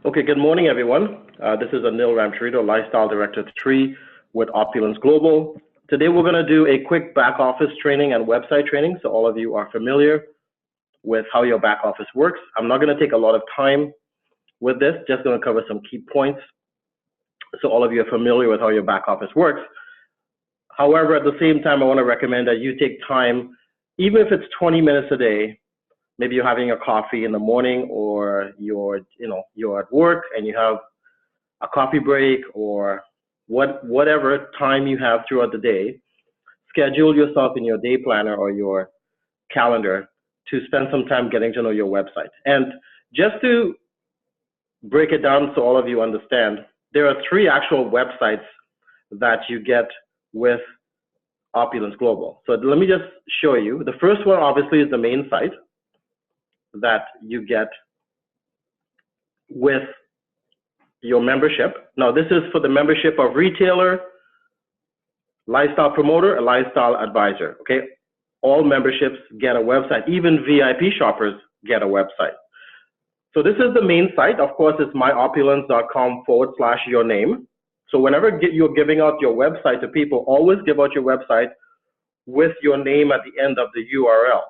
Okay, good morning, everyone. This is Anil Ramcharito, Lifestyle Director 3 with Opulence Global. Today, we're going to do a quick back office training and website training so all of you are familiar with how your back office works. I'm not going to take a lot of time with this, just going to cover some key points so all of you are familiar with how your back office works. However, at the same time, I want to recommend that you take time, even if it's 20 minutes a day. Maybe you're having a coffee in the morning, or you're at work and you have a coffee break, or whatever time you have throughout the day. Schedule yourself in your day planner or your calendar to spend some time getting to know your website. And just to break it down so all of you understand, there are 3 actual websites that you get with Opulence Global. So let me just show you. The first one obviously is the main site that you get with your membership. Now, this is for the membership of retailer, lifestyle promoter, and lifestyle advisor. Okay, all memberships get a website. Even VIP shoppers get a website. So this is the main site. Of course, it's myopulence.com/your name. So whenever you're giving out your website to people, always give out your website with your name at the end of the URL.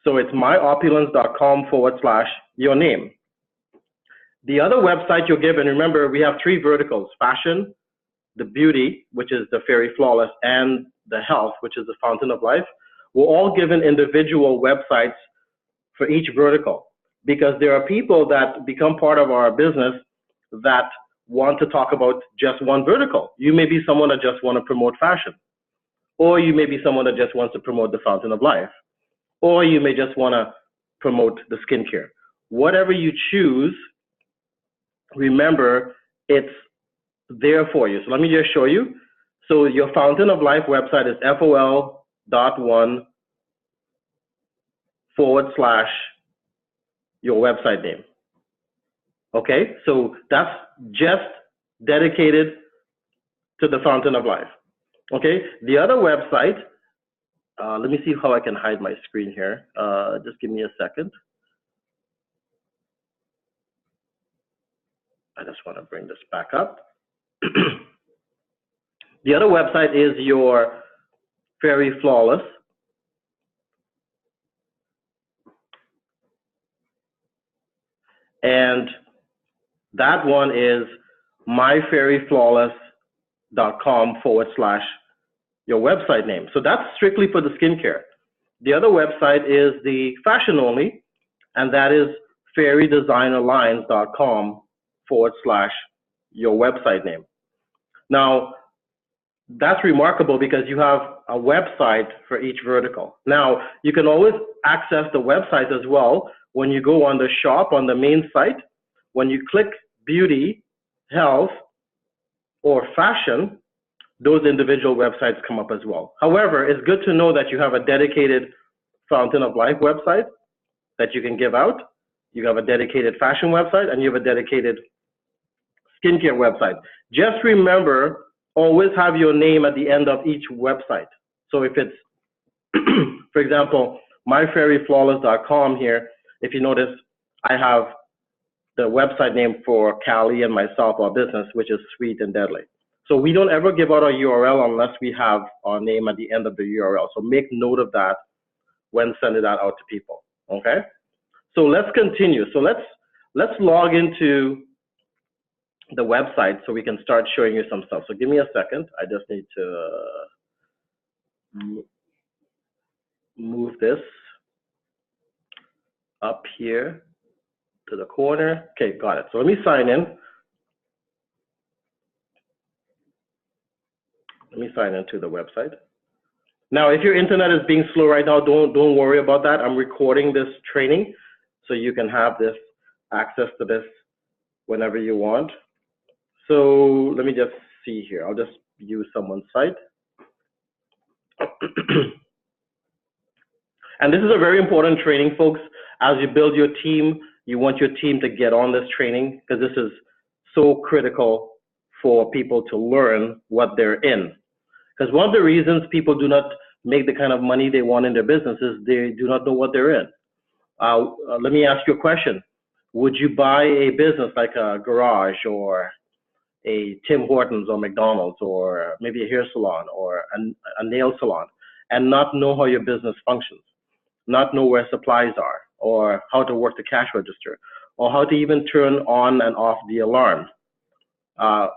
So it's myopulence.com/your name. The other website you're given, remember, we have 3 verticals: fashion, the beauty, which is the Fairy Flawless, and the health, which is the Fountain of Life. We're all given individual websites for each vertical, because there are people that become part of our business that want to talk about just one vertical. You may be someone that just want to promote fashion, or you may be someone that just wants to promote the Fountain of Life, or you may just want to promote the skincare. Whatever you choose, remember, it's there for you. So let me just show you. So your Fountain of Life website is fol.1/your website name. Okay, so that's just dedicated to the Fountain of Life. Okay, the other website, let me see how I can hide my screen here. Just give me a second. I just want to bring this back up. The other website is your Fairy Flawless. And that one is myfairyflawless.com/your website name. So that's strictly for the skincare. The other website is the fashion only, and that is fairydesignerlines.com/your website name. Now, that's remarkable because you have a website for each vertical. Now, you can always access the website as well when you go on the shop on the main site. When you click beauty, health, or fashion, those individual websites come up as well. However, it's good to know that you have a dedicated Fountain of Life website that you can give out. You have a dedicated fashion website, and you have a dedicated skincare website. Just remember, always have your name at the end of each website. So if it's, for example, myfairyflawless.com here, if you notice, I have the website name for Callie and myself, our business, which is Sweet and Deadly. So we don't ever give out our URL unless we have our name at the end of the URL. So make note of that when sending that out to people, okay? So let's continue. So let's log into the website so we can start showing you some stuff. So give me a second. I just need to move this up here to the corner. Okay, got it. So let me sign in. Let me sign into the website. Now, if your internet is being slow right now, don't worry about that. I'm recording this training so you can have this access to this whenever you want. So let me just see here. I'll just use someone's site. And this is a very important training, folks. As you build your team, you want your team to get on this training because this is so critical for people to learn what they're in. Because one of the reasons people do not make the kind of money they want in their business is they do not know what they're in. Let me ask you a question. Would you buy a business like a garage or a Tim Hortons or McDonald's or maybe a hair salon or a nail salon and not know how your business functions, not know where supplies are or how to work the cash register or how to even turn on and off the alarm, uh,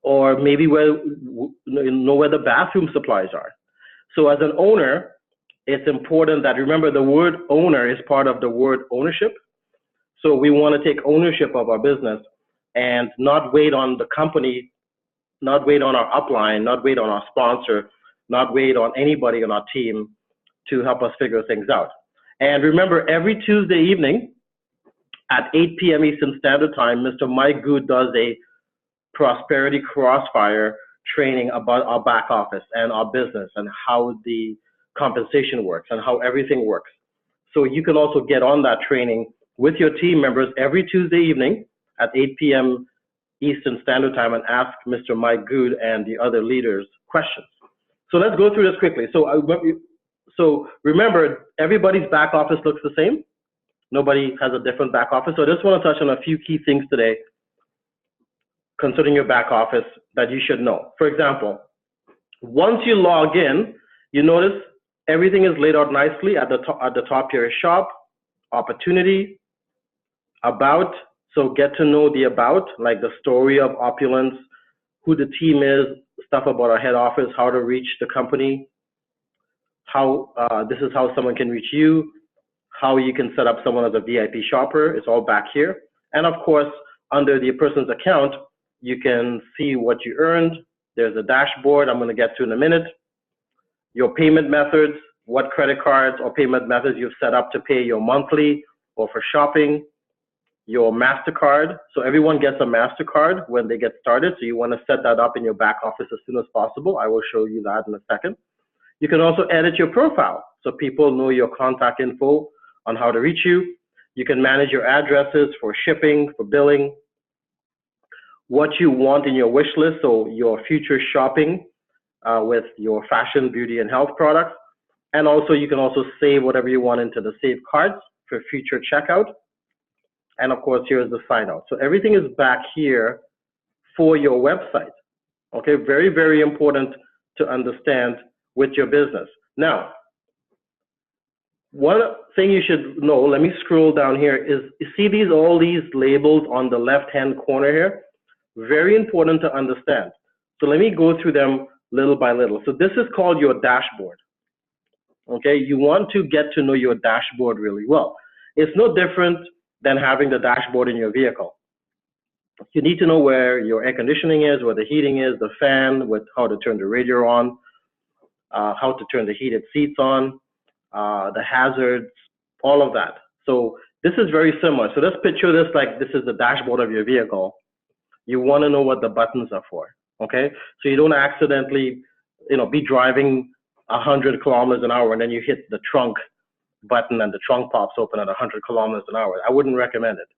or maybe know where the bathroom supplies are. So as an owner, it's important that remember the word owner is part of the word ownership. So we want to take ownership of our business and not wait on the company, not wait on our upline, not wait on our sponsor, not wait on anybody on our team to help us figure things out. And remember, every Tuesday evening at 8 p.m. Eastern Standard Time, Mr. Mike Good does a prosperity crossfire training about our back office and our business and how the compensation works and how everything works. So you can also get on that training with your team members every Tuesday evening at 8 p.m. Eastern Standard Time and ask Mr. Mike Good and the other leaders questions. So let's go through this quickly. So remember, everybody's back office looks the same. Nobody has a different back office. So I just want to touch on a few key things today concerning your back office that you should know. For example, once you log in, you notice everything is laid out nicely at the top here is shop, opportunity, about. So get to know the about, like the story of Opulence, who the team is, stuff about our head office, how to reach the company, how this is how someone can reach you, how you can set up someone as a VIP shopper. It's all back here. And of course, under the person's account, you can see what you earned. There's a dashboard I'm going to get to in a minute. Your payment methods, what credit cards or payment methods you've set up to pay your monthly or for shopping, your MasterCard. So everyone gets a MasterCard when they get started. So you want to set that up in your back office as soon as possible. I will show you that in a second. You can also edit your profile so people know your contact info on how to reach you. You can manage your addresses for shipping, for billing, what you want in your wish list, so your future shopping with your fashion, beauty, and health products. And also, you can also save whatever you want into the save cards for future checkout. And of course, here's the sign out. So everything is back here for your website. Okay, very, very important to understand with your business. Now, one thing you should know, let me scroll down here, is you see all these labels on the left-hand corner here? Very important to understand. So let me go through them little by little. So this is called your dashboard. Okay, you want to get to know your dashboard really well. It's no different than having the dashboard in your vehicle. You need to know where your air conditioning is, where the heating is, the fan, with how to turn the radio on, how to turn the heated seats on, the hazards, all of that. So this is very similar. So let's picture this like this is the dashboard of your vehicle. You want to know what the buttons are for, okay? So you don't accidentally, be driving 100 kilometers an hour and then you hit the trunk button and the trunk pops open at 100 kilometers an hour. I wouldn't recommend it.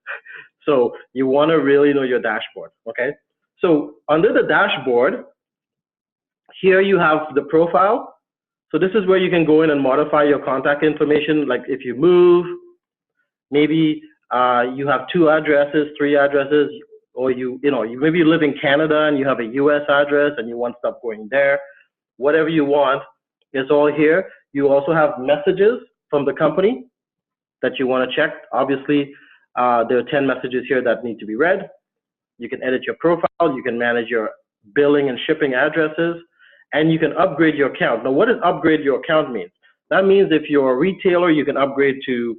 So you want to really know your dashboard, okay? So under the dashboard, here you have the profile. So this is where you can go in and modify your contact information. Like if you move, maybe you have 2 addresses, 3 addresses, or you maybe live in Canada and you have a US address and you want stuff going there. Whatever you want is all here. You also have messages from the company that you want to check. Obviously, there are 10 messages here that need to be read. You can edit your profile. You can manage your billing and shipping addresses, and you can upgrade your account. Now, what does upgrade your account mean? That means if you're a retailer, you can upgrade to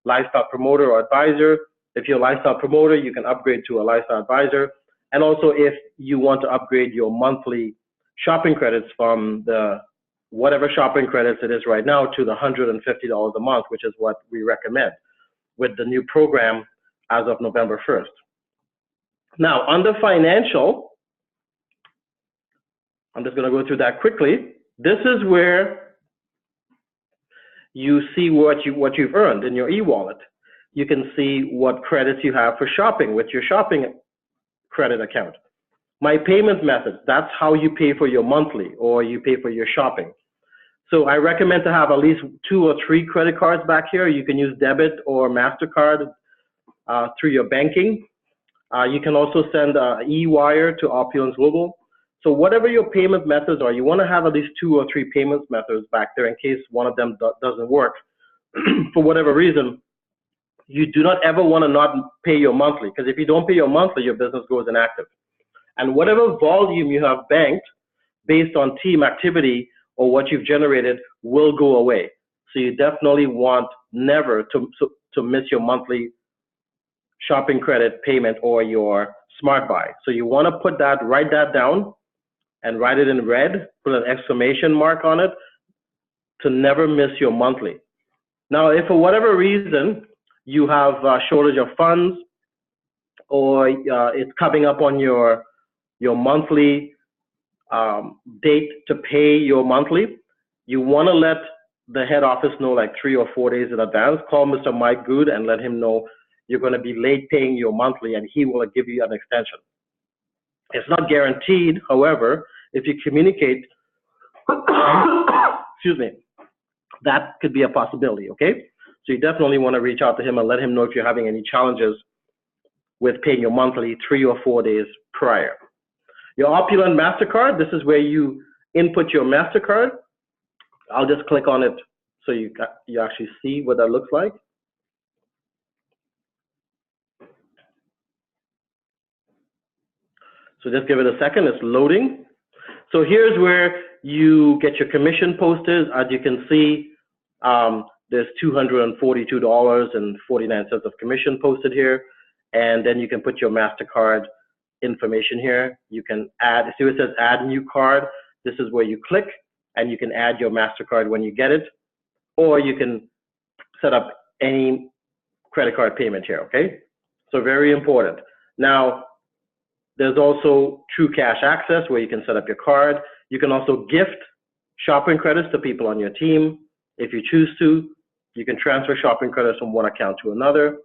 lifestyle promoter or advisor. If you're a lifestyle promoter, you can upgrade to a lifestyle advisor. And also if you want to upgrade your monthly shopping credits from the whatever shopping credits it is right now to the $150 a month, which is what we recommend with the new program as of November 1st. Now, under financial, I'm just going to go through that quickly. This is where you see what you've earned in your e-wallet. You can see what credits you have for shopping with your shopping credit account. My payment methods, that's how you pay for your monthly or you pay for your shopping. So I recommend to have at least 2 or 3 credit cards back here. You can use debit or MasterCard. through your banking. You can also send e-wire to Opulence Global. So whatever your payment methods are, you want to have at least 2 or 3 payment methods back there in case one of them doesn't work for whatever reason. You do not ever want to not pay your monthly, because if you don't pay your monthly, your business goes inactive. And whatever volume you have banked based on team activity or what you've generated will go away. So you definitely want never to miss your monthly shopping credit payment or your smart buy. So you want to write that down and write it in red, put an exclamation mark on it to never miss your monthly. Now, if for whatever reason you have a shortage of funds or it's coming up on your monthly date to pay your monthly, you want to let the head office know like 3 or 4 days in advance. Call Mr. Mike Good and let him know you're going to be late paying your monthly, and he will give you an extension. It's not guaranteed, however, if you communicate, excuse me, that could be a possibility, okay? So you definitely want to reach out to him and let him know if you're having any challenges with paying your monthly 3 or 4 days prior. Your Opulent MasterCard, this is where you input your MasterCard. I'll just click on it so you actually see what that looks like. So just give it a second, it's loading. So here's where you get your commission posted. As you can see, there's $242.49 of commission posted here. And then you can put your MasterCard information here. You can add, see where it says add new card. This is where you click and you can add your MasterCard when you get it, or you can set up any credit card payment here, okay? So very important. Now, there's also True Cash Access where you can set up your card. You can also gift shopping credits to people on your team. If you choose to, you can transfer shopping credits from one account to another.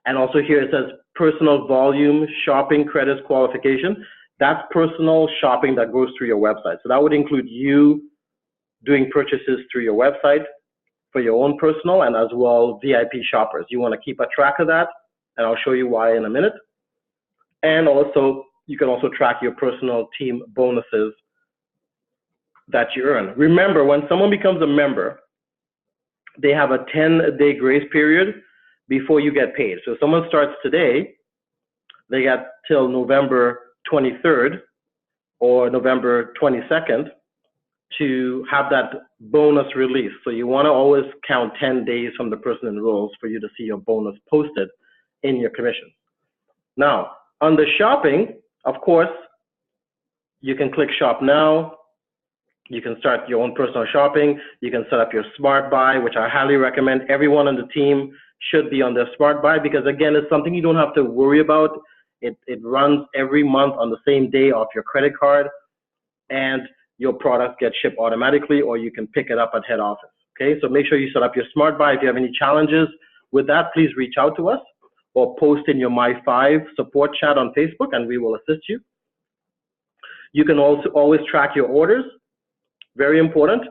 And also here it says personal volume shopping credits qualification. That's personal shopping that goes through your website. So that would include you doing purchases through your website for your own personal and as well VIP shoppers. You want to keep a track of that, and I'll show you why in a minute. And also, you can also track your personal team bonuses that you earn. Remember, when someone becomes a member, they have a 10-day grace period before you get paid. So if someone starts today, they got till November 23rd or November 22nd to have that bonus release. So you want to always count 10 days from the person enrolls for you to see your bonus posted in your commission. Now, under shopping, of course, you can click shop now. You can start your own personal shopping. You can set up your smart buy, which I highly recommend. Everyone on the team should be on their smart buy because again, it's something you don't have to worry about. It runs every month on the same day off your credit card, and your product gets shipped automatically, or you can pick it up at head office. Okay, so make sure you set up your smart buy. If you have any challenges with that, please reach out to us or post in your My5 support chat on Facebook and we will assist you. You can also always track your orders, very important.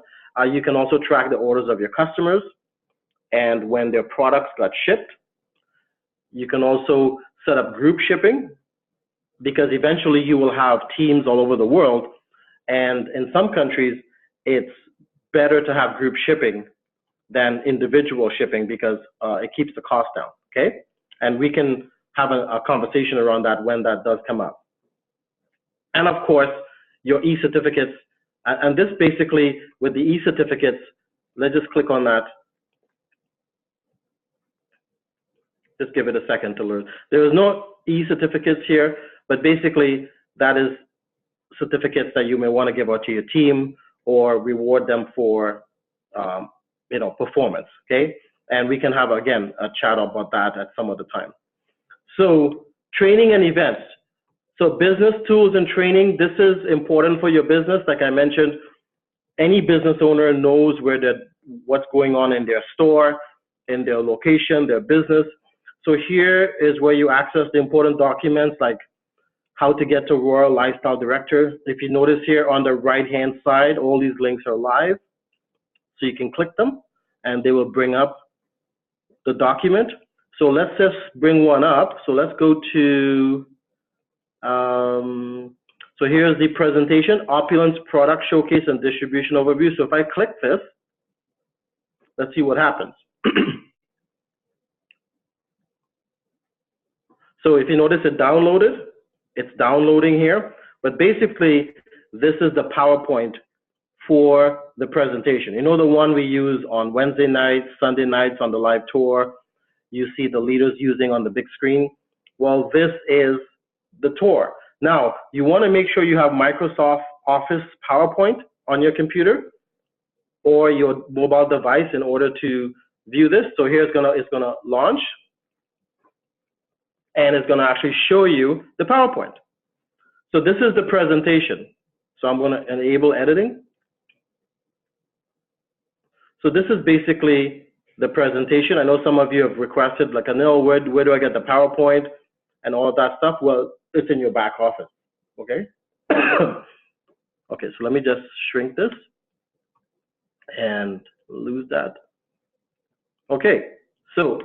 You can also track the orders of your customers and when their products got shipped. You can also set up group shipping because eventually you will have teams all over the world, and in some countries it's better to have group shipping than individual shipping because it keeps the cost down, okay? And we can have a conversation around that when that does come up. And of course, your e-certificates, and this basically, with the e-certificates, let's just click on that. Just give it a second to learn. There is no e-certificates here, but basically that is certificates that you may want to give out to your team or reward them for performance, okay? And we can have, again, a chat about that at some other time. So training and events. So business tools and training, this is important for your business. Like I mentioned, any business owner knows what's going on in their store, in their location, their business. So here is where you access the important documents like how to get to Royal Lifestyle Director. If you notice here on the right-hand side, all these links are live. So you can click them and they will bring up the document. So let's just bring one up. So let's go to, so here's the presentation, Opulence Product Showcase and Distribution Overview. So if I click this, let's see what happens. So if you notice it downloaded, it's downloading here. But basically, this is the PowerPoint for the presentation. You know, the one we use on Wednesday nights, Sunday nights on the live tour, you see the leaders using on the big screen. Well, this is the tour. Now, you want to make sure you have Microsoft Office PowerPoint on your computer or your mobile device in order to view this. So here it's gonna launch, and it's gonna actually show you the PowerPoint. So this is the presentation. So I'm gonna enable editing. So this is basically the presentation. I know some of you have requested, like, I know where do I get the PowerPoint and all of that stuff? Well, it's in your back office, okay? Okay, so let me just shrink this and lose that. Okay, so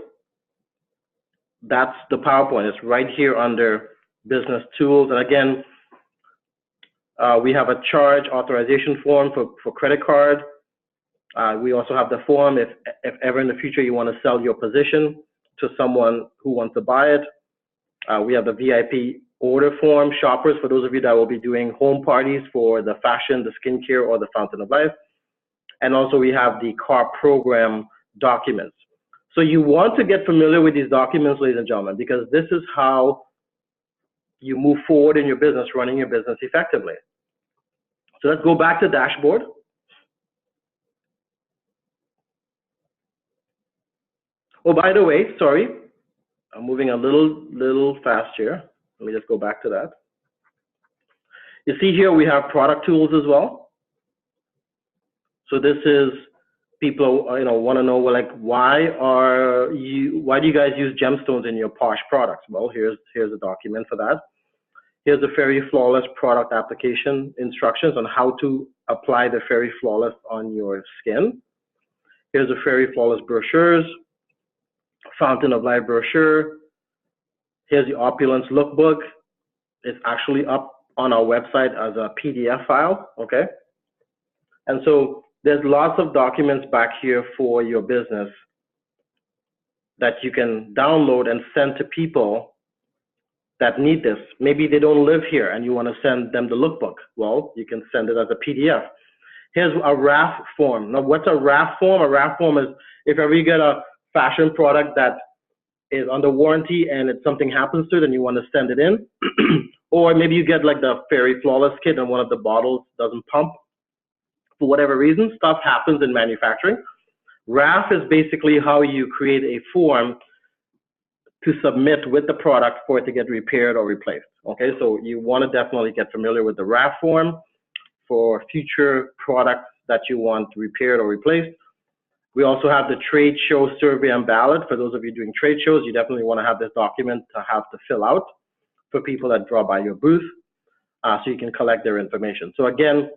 that's the PowerPoint. It's right here under Business Tools. And again, we have a charge authorization form for credit card. We also have the form if ever in the future you want to sell your position to someone who wants to buy it. We have the VIP order form, shoppers, for those of you that will be doing home parties for the fashion, the skincare, or the Fountain of Life. And also we have the car program documents. So you want to get familiar with these documents, ladies and gentlemen, because this is how you move forward in your business, running your business effectively. So let's go back to dashboard. Oh, by the way, sorry, I'm moving a little fast here. Let me just go back to that. You see here we have product tools as well. So this is people want to know, well, like, why do you guys use gemstones in your posh products? Well, here's a document for that. Here's the Fairy Flawless product application instructions on how to apply the Fairy Flawless on your skin. Here's the Fairy Flawless brochures, Fountain of Life brochure. Here's the Opulence lookbook. It's actually up on our website as a PDF file, okay? And so there's lots of documents back here for your business that you can download and send to people that need this. Maybe they don't live here and you want to send them the lookbook. Well, you can send it as a PDF. Here's a RAF form. Now, what's a RAF form? A RAF form is if ever you get a fashion product that is under warranty and if something happens to it and you want to send it in, or maybe you get like the Fairy Flawless kit and one of the bottles doesn't pump for whatever reason, stuff happens in manufacturing. RAF is basically how you create a form to submit with the product for it to get repaired or replaced. Okay, so you want to definitely get familiar with the RAF form for future products that you want repaired or replaced. We also have the trade show survey and ballot. For those of you doing trade shows, you definitely want to have this document to have to fill out for people that draw by your booth, so you can collect their information. So again,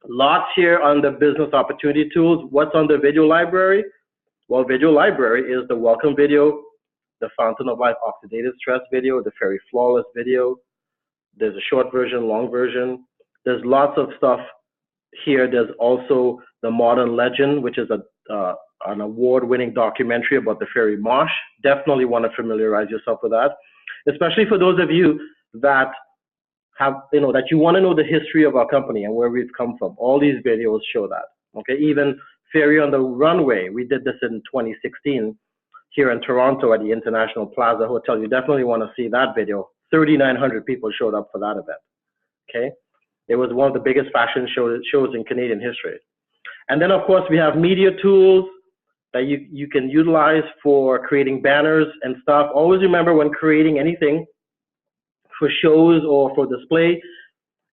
lots here on the business opportunity tools. What's on the video library? Well, video library is the welcome video, the Fountain of Life oxidative stress video, the Fairy Flawless video. There's a short version, long version. There's lots of stuff here. There's also the Modern Legend, which is an award-winning documentary about the Fairy Mosh. Definitely want to familiarize yourself with that, especially for those of you that have, that you want to know the history of our company and where we've come from. All these videos show that, okay? Even Fairy on the Runway, we did this in 2016 here in Toronto at the International Plaza Hotel. You definitely want to see that video. 3,900 people showed up for that event, okay? It was one of the biggest fashion shows in Canadian history. And then, of course, we have media tools that you can utilize for creating banners and stuff. Always remember, when creating anything for shows or for display,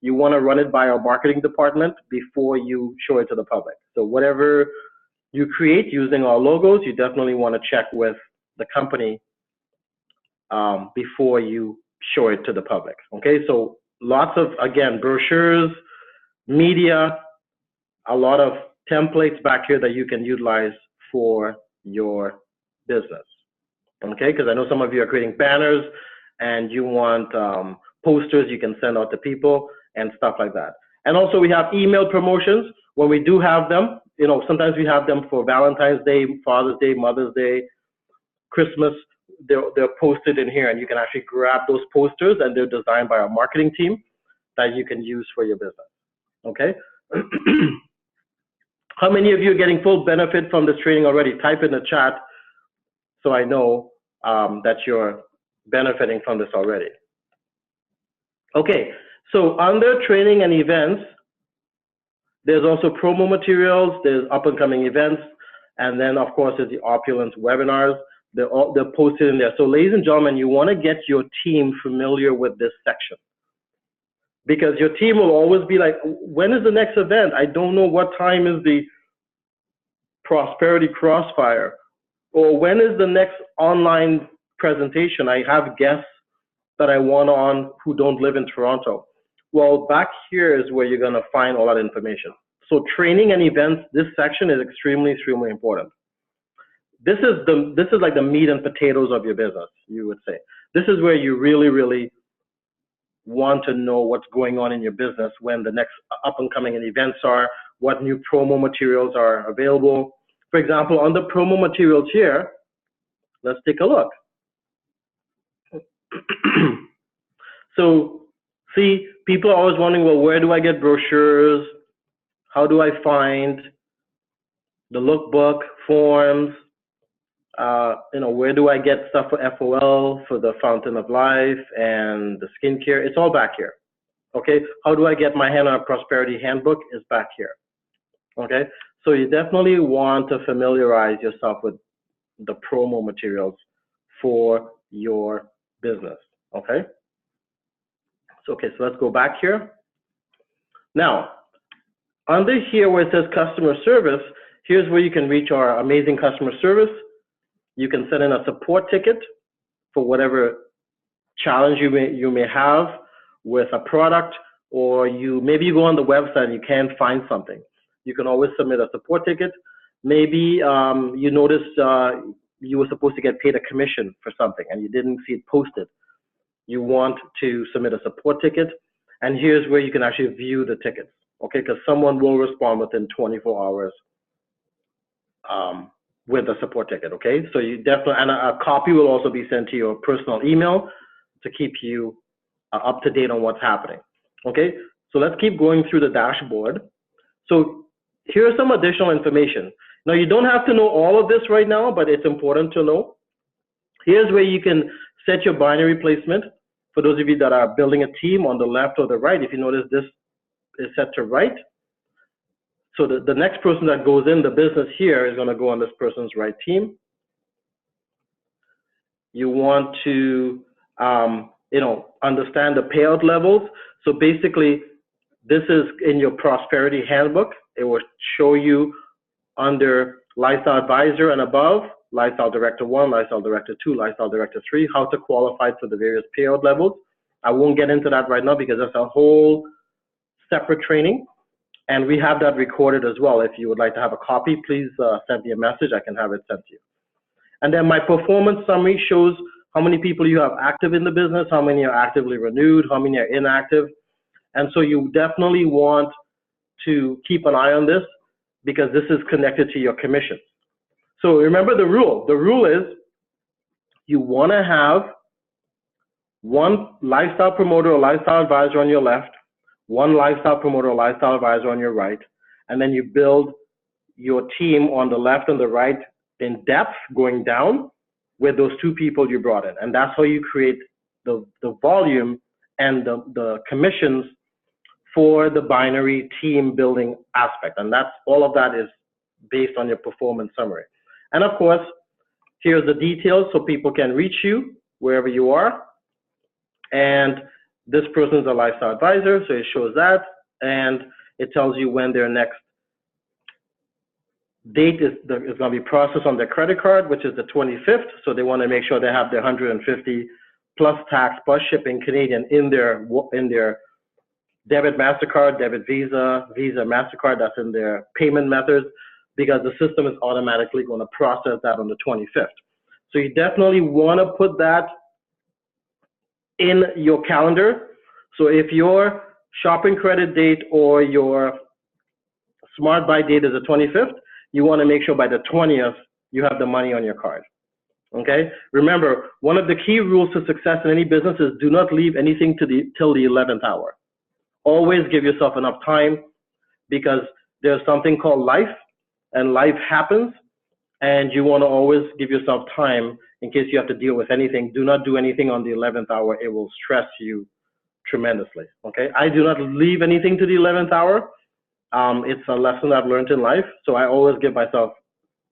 you want to run it by our marketing department before you show it to the public. So whatever you create using our logos, you definitely want to check with the company before you show it to the public. Okay, so lots of, again, brochures, media, a lot of templates back here that you can utilize for your business. Okay, because I know some of you are creating banners and you want posters you can send out to people and stuff like that. And also we have email promotions when we do have them. You know, sometimes we have them for Valentine's Day, Father's Day, Mother's Day, Christmas. They're posted in here, and you can actually grab those posters, and they're designed by our marketing team that you can use for your business. Okay. How many of you are getting full benefit from this training already? Type in the chat so I know that you're benefiting from this already. Okay, so under training and events, there's also promo materials, there's up and coming events, and then of course there's the Opulence webinars. They're posted in there. So ladies and gentlemen, you want to get your team familiar with this section, because your team will always be like, when is the next event? I don't know what time is the Prosperity Crossfire, or when is the next online presentation? I have guests that I want on who don't live in Toronto. Well, back here is where you're going to find all that information. So training and events, this section is extremely, extremely important. This is like the meat and potatoes of your business, you would say. This is where you really, really want to know what's going on in your business, when the next up and coming events are, what new promo materials are available. For example, on the promo materials here, let's take a look. So, see, people are always wondering, well, where do I get brochures? How do I find the lookbook, forms? You know, where do I get stuff for FOL, for the Fountain of Life and the skincare? It's all back here. Okay, how do I get my hand on a prosperity handbook? Is back here. Okay, so you definitely want to familiarize yourself with the promo materials for your business. Okay. Okay, so let's go back here. Now, under here where it says customer service, here's where you can reach our amazing customer service. You can send in a support ticket for whatever challenge you may have with a product, or maybe you go on the website and you can't find something. You can always submit a support ticket. Maybe you noticed you were supposed to get paid a commission for something and you didn't see it posted. You want to submit a support ticket, and here's where you can actually view the tickets, okay? Because someone will respond within 24 hours with a support ticket, okay? So you definitely, and a copy will also be sent to your personal email to keep you up to date on what's happening, okay? So let's keep going through the dashboard. So here's some additional information. Now, you don't have to know all of this right now, but it's important to know. Here's where you can set your binary placement. For those of you that are building a team, on the left or the right, if you notice this is set to right. So the next person that goes in the business here is going to go on this person's right team. You want to, you know, understand the payout levels. So basically, this is in your prosperity handbook. It will show you under Lifestyle Advisor and above, Lifestyle Director 1, Lifestyle Director 2, Lifestyle Director 3, how to qualify for the various payout levels. I won't get into that right now because that's a whole separate training. And we have that recorded as well. If you would like to have a copy, please send me a message. I can have it sent to you. And then my performance summary shows how many people you have active in the business, how many are actively renewed, how many are inactive. And so you definitely want to keep an eye on this because this is connected to your commissions. So remember the rule. The rule is you want to have one lifestyle promoter or lifestyle advisor on your left, one lifestyle promoter or lifestyle advisor on your right, and then you build your team on the left and the right in depth going down with those two people you brought in. And that's how you create the volume and the commissions for the binary team building aspect. And that's all of that is based on your performance summary. And of course, here's the details so people can reach you wherever you are. And this person's a lifestyle advisor, so it shows that, and it tells you when their next date is going to be processed on their credit card, which is the 25th. So they want to make sure they have their 150 plus tax plus shipping Canadian in their debit MasterCard, debit Visa, Visa MasterCard. That's in their payment methods, because the system is automatically going to process that on the 25th. So you definitely want to put that in your calendar. So if your shopping credit date or your smart buy date is the 25th, you want to make sure by the 20th you have the money on your card. Okay? Remember, one of the key rules to success in any business is do not leave anything till the 11th hour. Always give yourself enough time, because there's something called life, and life happens, and you want to always give yourself time in case you have to deal with anything. Do not do anything on the 11th hour. It will stress you tremendously. Okay? I do not leave anything to the 11th hour. It's a lesson I've learned in life, so I always give myself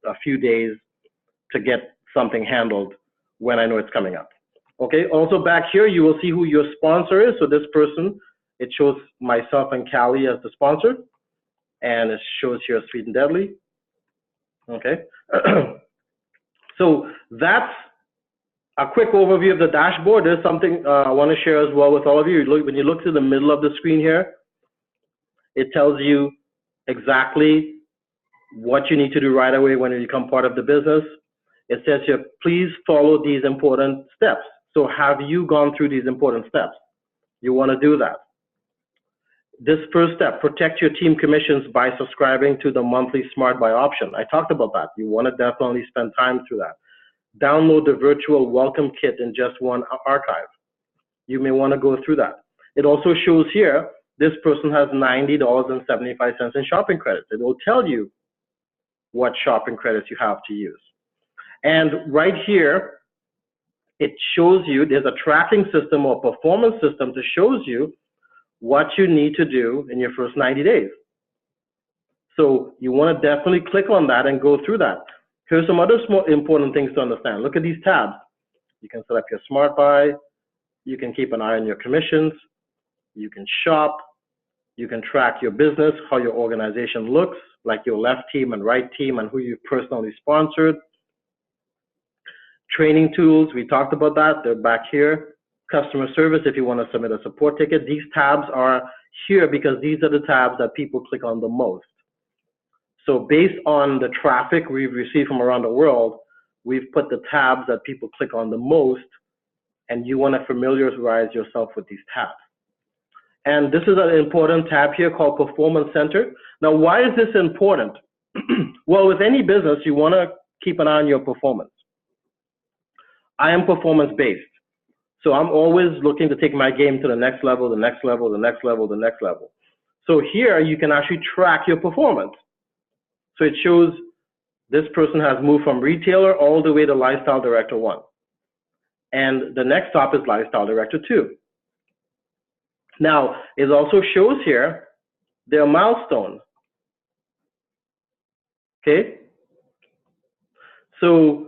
a few days to get something handled when I know it's coming up. Okay, also back here, you will see who your sponsor is. So this person, it shows myself and Callie as the sponsor, and it shows here Sweet and Deadly. Okay, so that's a quick overview of the dashboard. There's something I want to share as well with all of you. When you look to the middle of the screen here, it tells you exactly what you need to do right away when you become part of the business. It says here, please follow these important steps. So have you gone through these important steps? You want to do that. This first step, protect your team commissions by subscribing to the monthly Smart Buy option. I talked about that. You want to definitely spend time through that. Download the virtual welcome kit in just one archive. You may want to go through that. It also shows here, this person has $90.75 in shopping credits. It will tell you what shopping credits you have to use. And right here, it shows you, there's a tracking system or performance system that shows you what you need to do in your first 90 days. So you want to definitely click on that and go through that. Here's some other small important things to understand. Look at these tabs. You can set up your Smart Buy. You can keep an eye on your commissions. You can shop. You can track your business, how your organization looks, like your left team and right team, and who you personally sponsored. Training tools, we talked about that. They're back here. Customer service, if you want to submit a support ticket. These tabs are here because these are the tabs that people click on the most. So based on the traffic we've received from around the world, we've put the tabs that people click on the most, and you want to familiarize yourself with these tabs. And this is an important tab here called Performance Center. Now, why is this important? Well, with any business, you want to keep an eye on your performance. I am performance-based. So I'm always looking to take my game to the next level, the next level, the next level, the next level. So here you can actually track your performance. So it shows this person has moved from retailer all the way to Lifestyle Director 1. And the next stop is Lifestyle Director 2. Now, it also shows here their milestone. Okay? So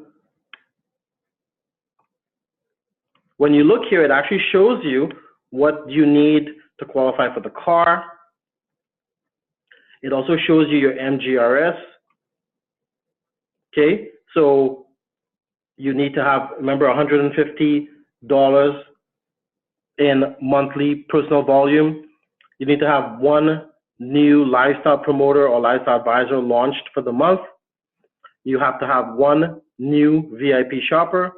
when you look here, it actually shows you what you need to qualify for the car. It also shows you your MGRS. Okay, so you need to have, remember, $150 in monthly personal volume. You need to have one new lifestyle promoter or lifestyle advisor launched for the month. You have to have one new VIP shopper.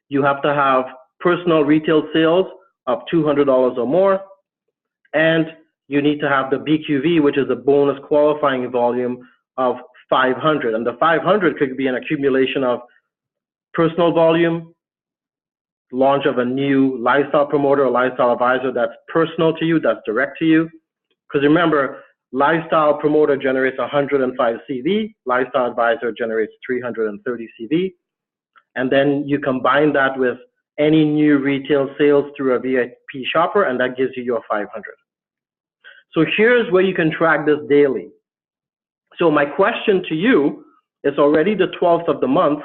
You have to have personal retail sales of $200 or more. And you need to have the BQV, which is a bonus qualifying volume of 500. And the 500 could be an accumulation of personal volume, launch of a new lifestyle promoter or lifestyle advisor that's personal to you, that's direct to you. Because remember, lifestyle promoter generates 105 CV, lifestyle advisor generates 330 CV. And then you combine that with any new retail sales through a VIP shopper, and that gives you your 500. So here's where you can track this daily. So my question to you is already the 12th of the month,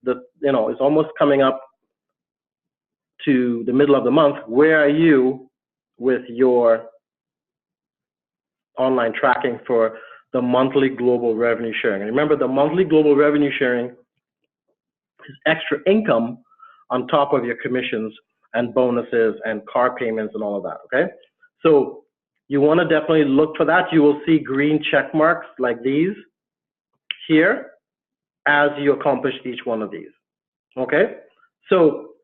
it's almost coming up to the middle of the month. Where are you with your online tracking for the monthly global revenue sharing? And remember, the monthly global revenue sharing is extra income on top of your commissions and bonuses and car payments and all of that, okay? So you want to definitely look for that. You will see green check marks like these here, as you accomplish each one of these. Okay? So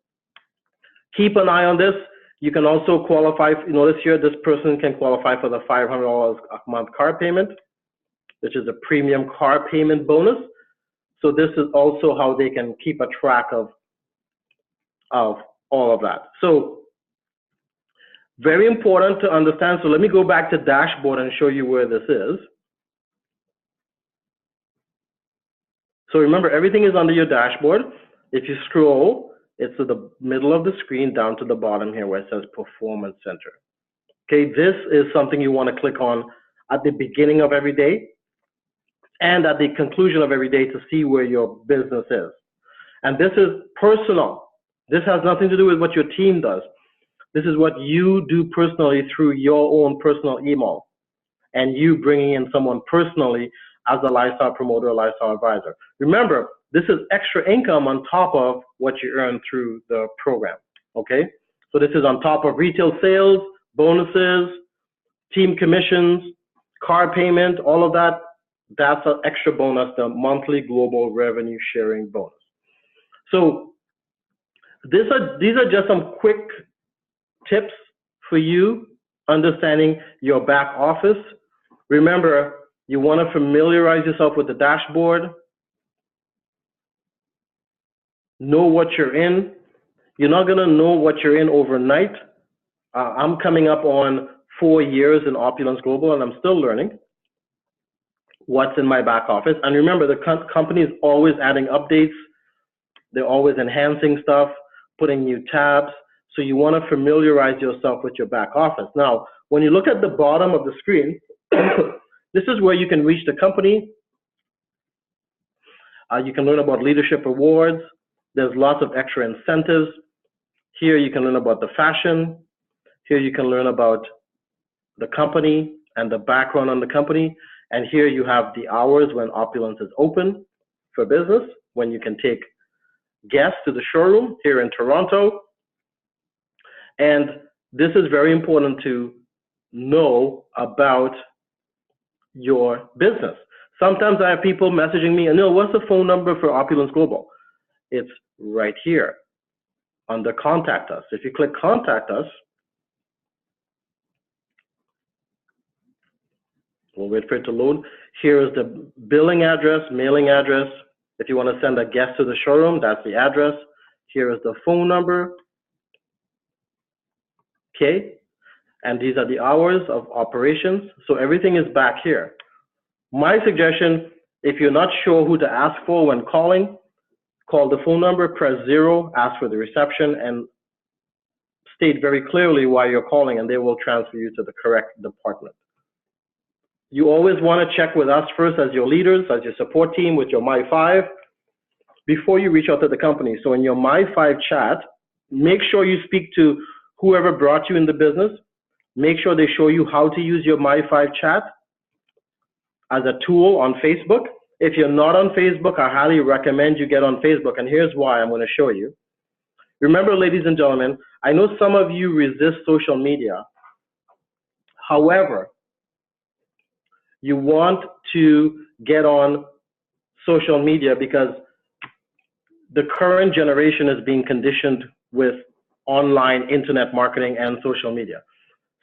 keep an eye on this. You can also qualify, notice here, this person can qualify for the $500 a month car payment, which is a premium car payment bonus. So this is also how they can keep a track of all of that. So very important to understand. So let me go back to dashboard and show you where this is. So remember, everything is under your dashboard. If you scroll, it's to the middle of the screen down to the bottom here where it says Performance Center. Okay, this is something you want to click on at the beginning of every day and at the conclusion of every day to see where your business is. And this is personal. This has nothing to do with what your team does. This is what you do personally through your own personal email and you bringing in someone personally as a lifestyle promoter or lifestyle advisor. Remember, this is extra income on top of what you earn through the program, okay? So this is on top of retail sales, bonuses, team commissions, car payment, all of that. That's an extra bonus, the monthly global revenue sharing bonus. So these are just some quick tips for you understanding your back office. Remember, you want to familiarize yourself with the dashboard, know what you're in. You're not going to know what you're in overnight. I'm coming up on 4 years in Opulence Global, and I'm still learning what's in my back office. And remember, the company is always adding updates. They're always enhancing stuff, putting new tabs. So you want to familiarize yourself with your back office. Now, when you look at the bottom of the screen, this is where you can reach the company. You can learn about leadership awards. There's lots of extra incentives. Here you can learn about the fashion. Here you can learn about the company and the background on the company. And here you have the hours when Opulence is open for business, when you can take guests to the showroom here in Toronto. And this is very important to know about your business. Sometimes I have people messaging me, Anil, what's the phone number for Opulence Global? It's right here under Contact Us. If you click Contact Us, we'll wait for it to load. Here is the billing address, mailing address. If you want to send a guest to the showroom, that's the address. Here is the phone number. Okay, and these are the hours of operations. So everything is back here. My suggestion, if you're not sure who to ask for when calling, call the phone number, press 0, ask for the reception, and state very clearly why you're calling, and they will transfer you to the correct department. You always want to check with us first as your leaders, as your support team, with your My5, before you reach out to the company. So in your My5 chat, make sure you speak to whoever brought you in the business. Make sure they show you how to use your My5 chat as a tool on Facebook. If you're not on Facebook, I highly recommend you get on Facebook, and here's why I'm going to show you. Remember, ladies and gentlemen, I know some of you resist social media. However, you want to get on social media because the current generation is being conditioned with online internet marketing and social media.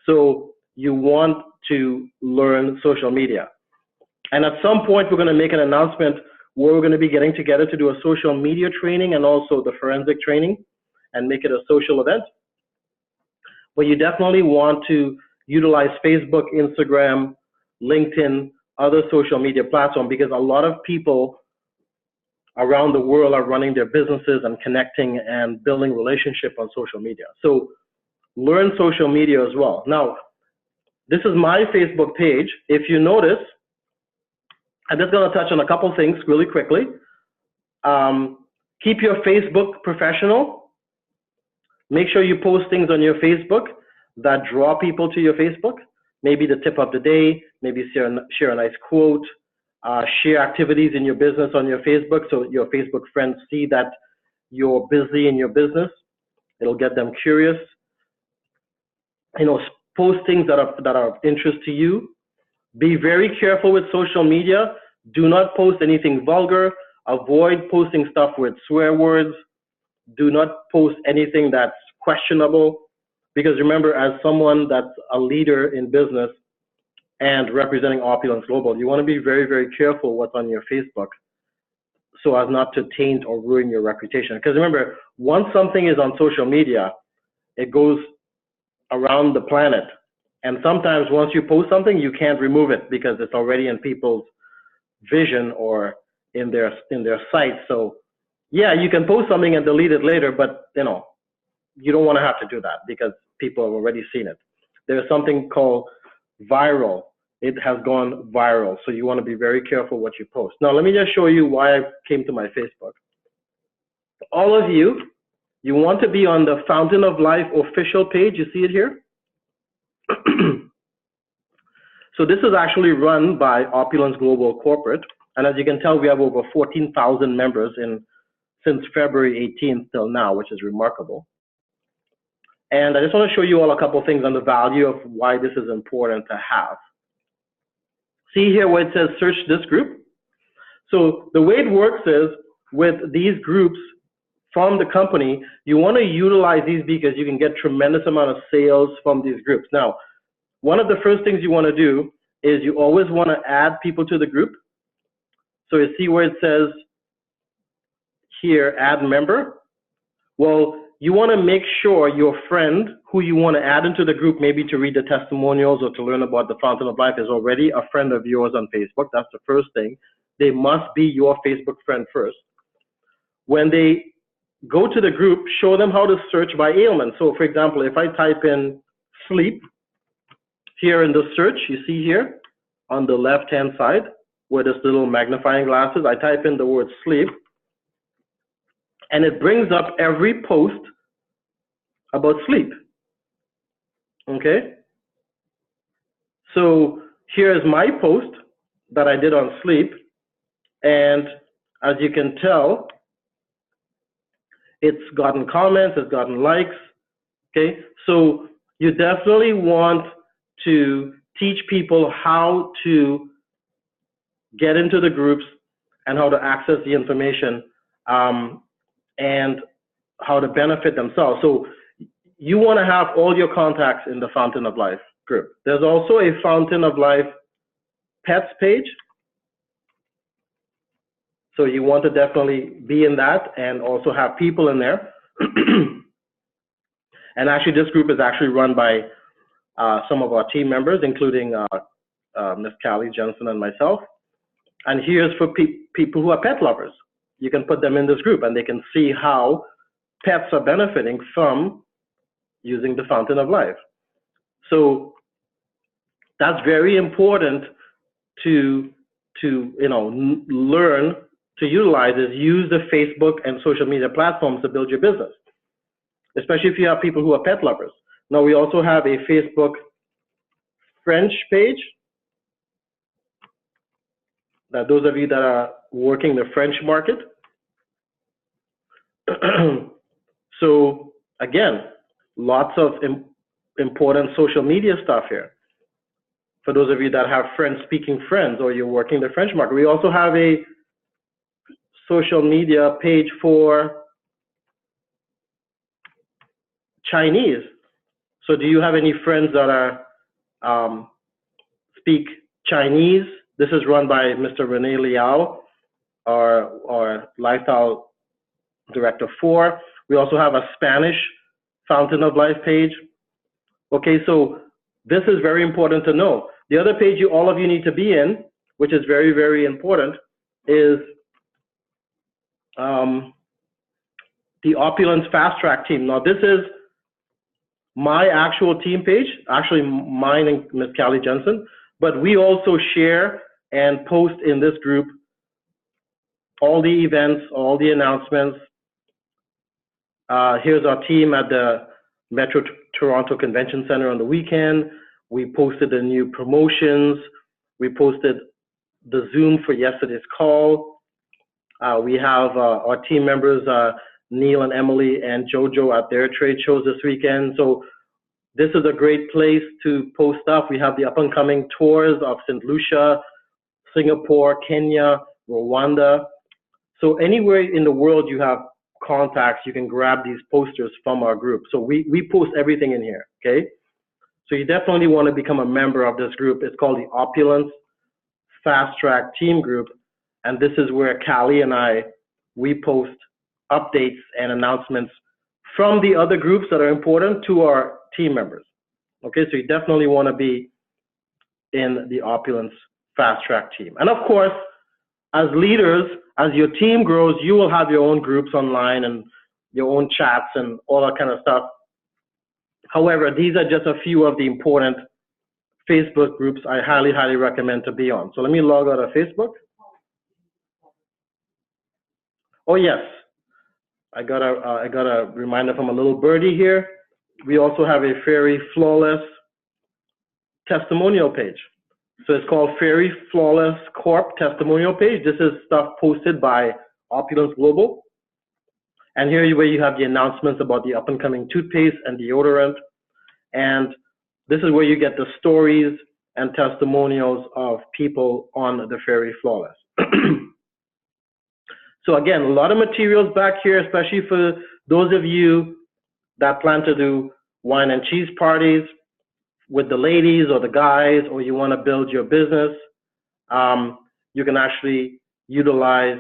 So you want to learn social media. And at some point, we're going to make an announcement where we're going to be getting together to do a social media training and also the forensic training and make it a social event. But you definitely want to utilize Facebook, Instagram, LinkedIn, other social media platforms, because a lot of people around the world are running their businesses and connecting and building relationships on social media. So learn social media as well. Now, this is my Facebook page. If you notice, I'm just going to touch on a couple things really quickly. Keep your Facebook professional. Make sure you post things on your Facebook that draw people to your Facebook. Maybe the tip of the day, maybe share a nice quote, share activities in your business on your Facebook so your Facebook friends see that you're busy in your business. It'll get them curious. You know, post things that are of interest to you. Be very careful with social media. Do not post anything vulgar. Avoid posting stuff with swear words. Do not post anything that's questionable. Because remember, as someone that's a leader in business and representing Opulence Global, you want to be very, very careful what's on your Facebook so as not to taint or ruin your reputation. Because remember, once something is on social media, it goes around the planet. And sometimes once you post something, you can't remove it because it's already in people's vision or in their sight. So yeah, you can post something and delete it later, but you don't want to have to do that because people have already seen it. There's something called viral. It has gone viral. So you want to be very careful what you post. Now, let me just show you why I came to my Facebook. All of you, you want to be on the Fountain of Life official page. You see it here? So this is actually run by Opulence Global Corporate. And as you can tell, we have over 14,000 members since February 18th till now, which is remarkable. And I just want to show you all a couple of things on the value of why this is important to have. See here where it says search this group? So the way it works is with these groups from the company, you want to utilize these because you can get tremendous amount of sales from these groups. Now, one of the first things you want to do is you always want to add people to the group. So you see where it says here, add member? Well, you want to make sure your friend who you want to add into the group, maybe to read the testimonials or to learn about the Fountain of Life, is already a friend of yours on Facebook. That's the first thing. They must be your Facebook friend first. When they go to the group, show them how to search by ailment. So for example, if I type in sleep, here in the search, you see here on the left-hand side where this little magnifying glass is, I type in the word sleep, and it brings up every post about sleep. Okay? So here's my post that I did on sleep, and as you can tell, it's gotten comments, it's gotten likes. Okay? So you definitely want to teach people how to get into the groups and how to access the information and how to benefit themselves. So you want to have all your contacts in the Fountain of Life group. There's also a Fountain of Life pets page. So you want to definitely be in that and also have people in there. And actually this group is actually run by some of our team members, including Ms. Callie Jensen and myself. And here's for people who are pet lovers. You can put them in this group and they can see how pets are benefiting from using the Fountain of Life. So that's very important to learn to utilize, is use the Facebook and social media platforms to build your business, especially if you have people who are pet lovers. Now we also have a Facebook French page. Now those of you that are working the French market. So again, lots of important social media stuff here. For those of you that have French-speaking friends or you're working the French market. We also have a social media page for Chinese. So do you have any friends that are speak Chinese? This is run by Mr. Rene Liao, our lifestyle director 4. We also have a Spanish Fountain of Life page. Okay, so this is very important to know. The other page all of you need to be in, which is very, very important, is the Opulence Fast Track team. Now this is my actual team page, actually mine and Ms. Callie Jensen, but we also share and post in this group all the events, all the announcements. Here's our team at the Metro Toronto Convention Center on the weekend. We posted the new promotions. We posted the Zoom for yesterday's call. We have our team members, Neil and Emily and Jojo, at their trade shows this weekend. So this is a great place to post stuff. We have the up-and-coming tours of St. Lucia, Singapore, Kenya, Rwanda. So anywhere in the world you have contacts, you can grab these posters from our group. So we post everything in here, okay? So you definitely want to become a member of this group. It's called the Opulence Fast Track Team Group. And this is where Callie and we post updates and announcements from the other groups that are important to our team members. Okay, so you definitely want to be in the Opulence Fast Track team. And of course, as leaders, as your team grows, you will have your own groups online and your own chats and all that kind of stuff. However, these are just a few of the important Facebook groups I highly, highly recommend to be on. So let me log out of Facebook. Oh yes, I got a reminder from a little birdie here. We also have a Fairy Flawless testimonial page. So it's called Fairy Flawless Corp testimonial page. This is stuff posted by Opulence Global. And here where you have the announcements about the up and coming toothpaste and deodorant. And this is where you get the stories and testimonials of people on the Fairy Flawless. So again, a lot of materials back here, especially for those of you that plan to do wine and cheese parties with the ladies or the guys, or you want to build your business. You can actually utilize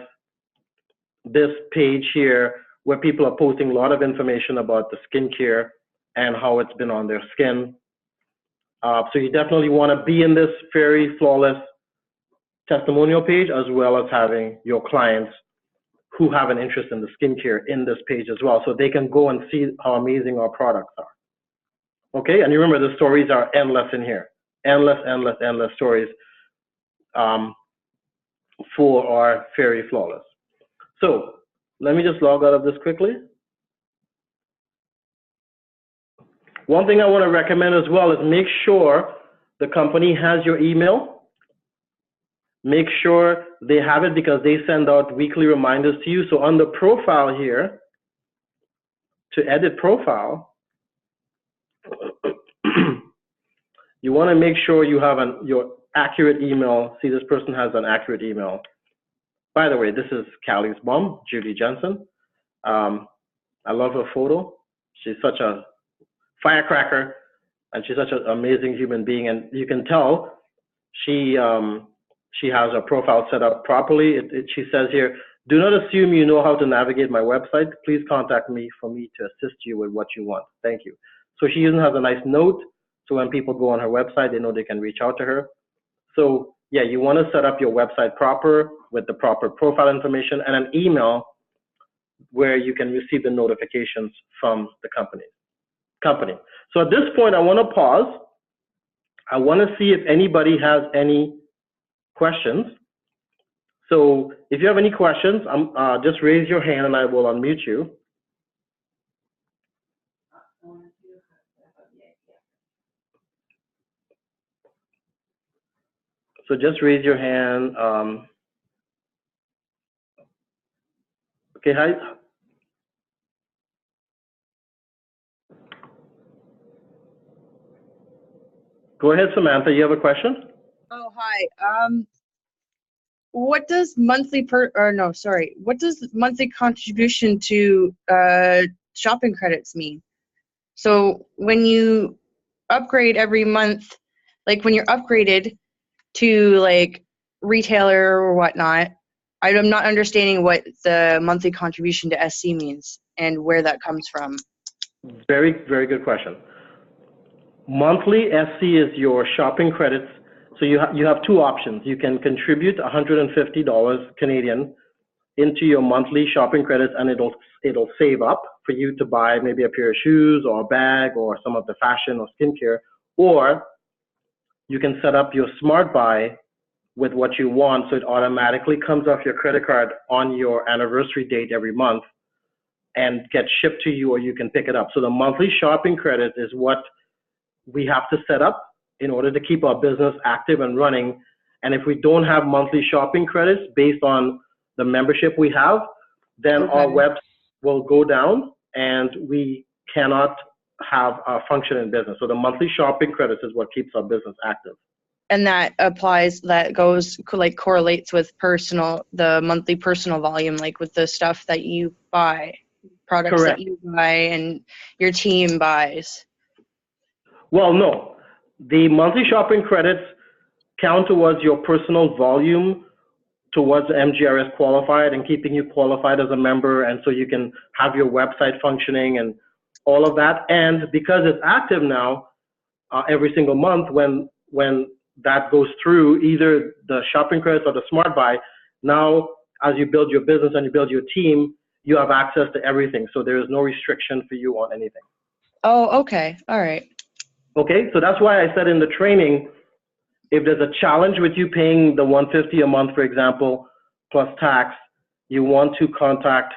this page here where people are posting a lot of information about the skincare and how it's been on their skin. So you definitely want to be in this Fairy Flawless testimonial page, as well as having your clients who have an interest in the skincare in this page as well, so they can go and see how amazing our products are. Okay, and you remember the stories are endless in here. Endless, endless, endless stories for our Fairy Flawless. So let me just log out of this quickly. One thing I want to recommend as well is make sure the company has your email. Make sure they have it because they send out weekly reminders to you. So on the profile here, to edit profile, you want to make sure you have your accurate email. See, this person has an accurate email. By the way, this is Callie's mom, Judy Jensen. I love her photo. She's such a firecracker, and she's such an amazing human being. And you can tell she has her profile set up properly. She says here, do not assume you know how to navigate my website. Please contact me for me to assist you with what you want. Thank you. So she even has a nice note. So when people go on her website, they know they can reach out to her. So yeah, you want to set up your website proper with the proper profile information and an email where you can receive the notifications from the company. So at this point, I want to pause. I want to see if anybody has any questions. So if you have any questions, just raise your hand and I will unmute you. So just raise your hand. Okay, hi. Go ahead, Samantha, you have a question? Oh, hi. What does monthly what does monthly contribution to shopping credits mean? So when you upgrade every month, like when you're upgraded to like retailer or whatnot, I'm not understanding what the monthly contribution to SC means and where that comes from. Very, very good question. Monthly SC is your shopping credits. So you have two options. You can contribute $150 Canadian into your monthly shopping credits, and it'll save up for you to buy maybe a pair of shoes or a bag or some of the fashion or skincare. Or you can set up your smart buy with what you want, so it automatically comes off your credit card on your anniversary date every month and gets shipped to you, or you can pick it up. So the monthly shopping credit is what we have to set up in order to keep our business active and running. And if we don't have monthly shopping credits based on the membership we have, then our webs will go down and we cannot have a function in business. So the monthly shopping credits is what keeps our business active. And that applies, that goes, like, correlates with the monthly personal volume, like with the stuff that you buy, products that Correct. you buy and your team buys. Well, no. The monthly shopping credits count towards your personal volume towards MGRS qualified and keeping you qualified as a member, and so you can have your website functioning and all of that. And because it's active now, every single month when that goes through, either the shopping credits or the smart buy, now as you build your business and you build your team, you have access to everything. So there is no restriction for you on anything. Oh, okay. All right. Okay, so that's why I said in the training, if there's a challenge with you paying the $150 a month, for example, plus tax, you want to contact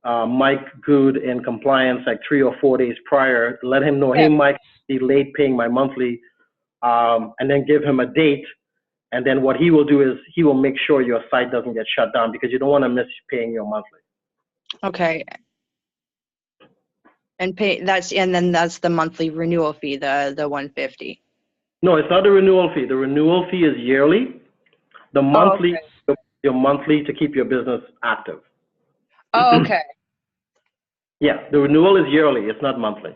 Mike Good in compliance like 3 or 4 days prior. Let him know, hey, Mike, be late paying my monthly, and then give him a date. And then what he will do is he will make sure your site doesn't get shut down because you don't want to miss paying your monthly. Okay. And then that's the monthly renewal fee, the 150. No, it's not the renewal fee. The renewal fee is yearly. The monthly, your monthly to keep your business active. Oh, okay. Yeah, the renewal is yearly. It's not monthly.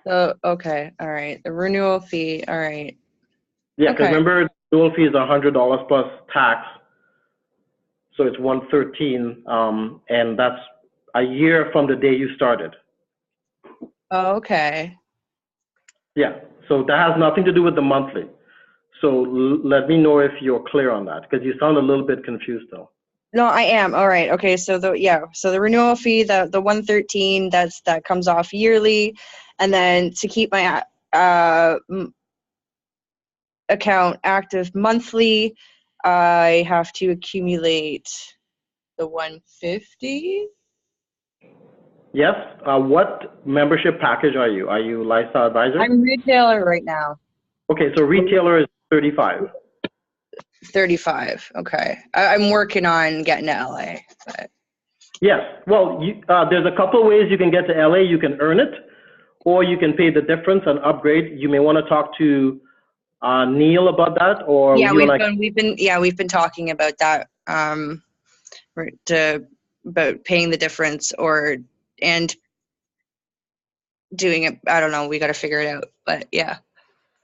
So, okay. All right. The renewal fee. All right. Yeah, because Okay. remember, the renewal fee is $100 plus tax. So it's 113, and that's a year from the day you started. Oh, okay. Yeah, so that has nothing to do with the monthly. So let me know if you're clear on that, because you sound a little bit confused though. No, I am. All right. Okay. So the renewal fee, the 113, that comes off yearly, and then to keep my account active monthly, I have to accumulate the 150. Yes, what membership package are you? Are you lifestyle advisor? I'm retailer right now. Okay, so retailer is 35. 35. Okay. I'm working on getting to LA. But. Yes, well, there's a couple of ways you can get to LA. You can earn it, or you can pay the difference and upgrade. You may want to talk to Neil about that, or Yeah, we've been talking about that. About paying the difference and doing it. I don't know. We got to figure it out. But yeah.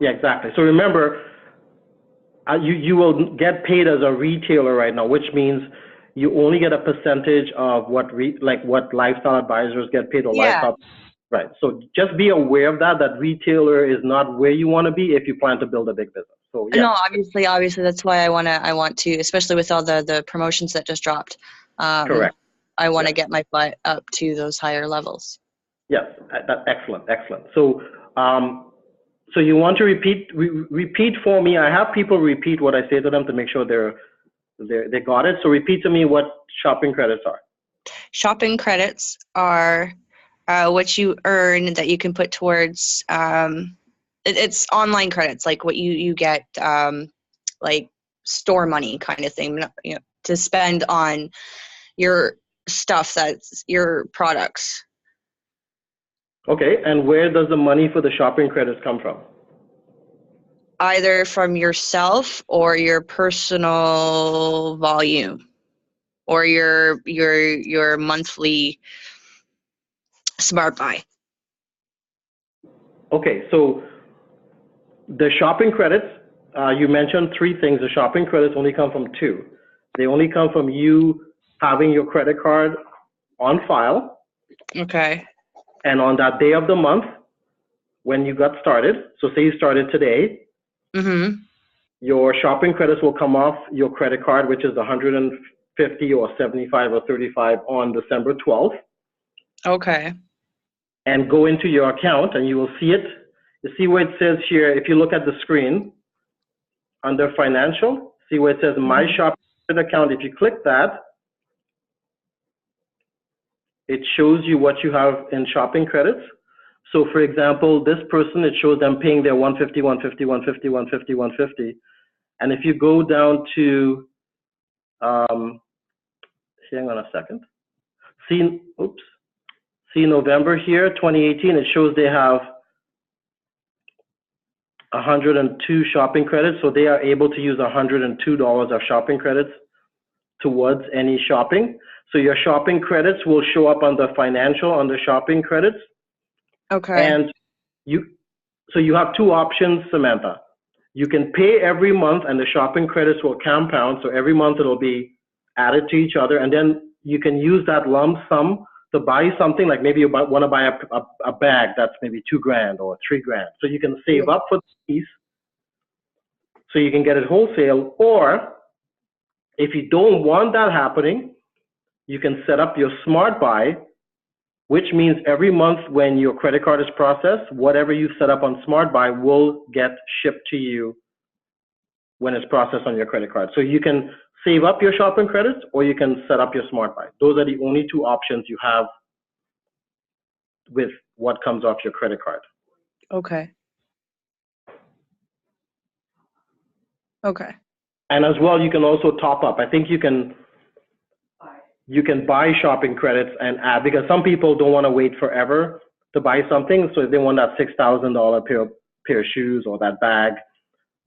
Yeah, exactly. So remember, you will get paid as a retailer right now, which means you only get a percentage of what what lifestyle advisors get paid or lifestyle. Right. So just be aware of that retailer is not where you want to be if you plan to build a big business. So yeah. No, obviously that's why I want to, especially with all the promotions that just dropped. Correct. I want to get my butt up to those higher levels. Yes, that's excellent. So, so you want to repeat for me. I have people repeat what I say to them to make sure they got it. So repeat to me what shopping credits are. Shopping credits are what you earn that you can put towards. It's online credits, like what you get, like store money kind of thing, to spend on your stuff, that's your products. Okay, and where does the money for the shopping credits come from? Either from yourself or your personal volume, or your monthly smart buy. Okay, so the shopping credits, you mentioned 3 things. The shopping credits only come from 2. They only come from you having your credit card on file. Okay. And on that day of the month, when you got started, so say you started today, your shopping credits will come off your credit card, which is 150 or 75 or 35 on December 12th. Okay. And go into your account and you will see it. You see where it says here, if you look at the screen, under financial, see where it says my shopping account. If you click that, it shows you what you have in shopping credits. So for example, this person, it shows them paying their 150, 150, 150, 150, 150. And if you go down to, hang on a second, see November here, 2018, it shows they have 102 shopping credits, so they are able to use $102 of shopping credits towards any shopping. So your shopping credits will show up on the financial on the shopping credits, Okay. and you so you have two options, Samantha. You can pay every month, and the shopping credits will compound. So every month it'll be added to each other, and then you can use that lump sum to buy something, like maybe you want to buy a bag that's maybe $2,000 or $3,000. So you can save Yeah. up for the piece, so you can get it wholesale. Or if you don't want that happening, you can set up your smart buy, which means every month when your credit card is processed, whatever you set up on smart buy will get shipped to you when it's processed on your credit card. So you can save up your shopping credits, or you can set up your smart buy. Those are the only two options you have with what comes off your credit card. Okay. Okay. And as well, you can also top up. I think you can buy shopping credits and add, because some people don't want to wait forever to buy something. So if they want that $6,000 pair of shoes or that bag,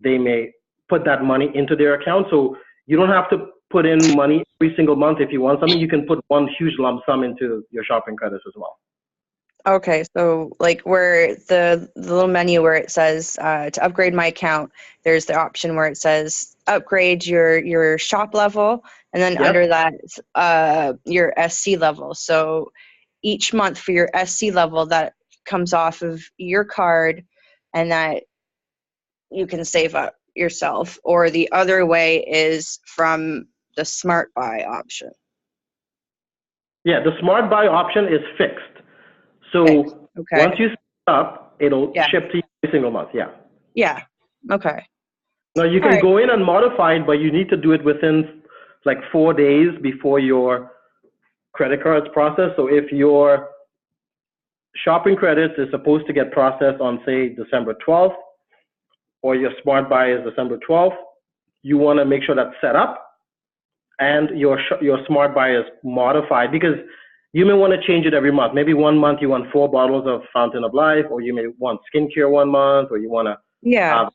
they may put that money into their account. So you don't have to put in money every single month. If you want something, you can put one huge lump sum into your shopping credits as well. Okay, so like where the little menu where it says to upgrade my account, there's the option where it says upgrade your shop level, and then Yep. under that your SC level. So each month for your SC level, that comes off of your card, and that you can save up yourself. Or the other way is from the smart buy option. Yeah, the smart buy option is fixed. So Okay. once you set up, it'll Yeah. ship to you every single month. Yeah. Yeah. Okay. Now you can go in and modify it, but you need to do it within like 4 days before your credit card's processed. So if your shopping credits is supposed to get processed on, say, December 12th, or your smart buy is December 12th, you want to make sure that's set up and your smart buy is modified, because you may want to change it every month. Maybe 1 month you want 4 bottles of Fountain of Life, or you may want skincare 1 month, or you want to Yeah.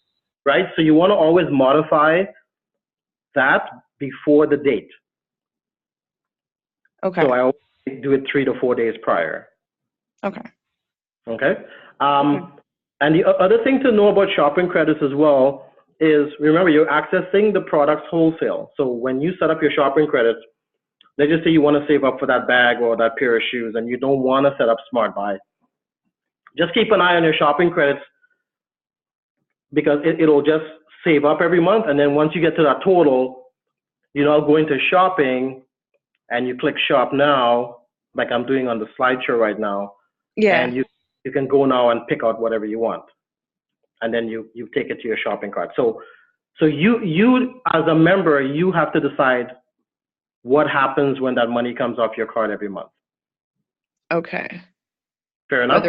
right? So you want to always modify that before the date. Okay. So I always do it 3 to 4 days prior. Okay. Okay. And the other thing to know about shopping credits as well is, remember, you're accessing the products wholesale. So when you set up your shopping credits, let's just say you want to save up for that bag or that pair of shoes, and you don't want to set up smart buy. Just keep an eye on your shopping credits, because it'll just save up every month. And then once you get to that total, you know, go into shopping and you click shop now, like I'm doing on the slideshow right now. Yeah. And you can go now and pick out whatever you want. And then you take it to your shopping cart. So you as a member, you have to decide what happens when that money comes off your card every month. Okay. Fair enough?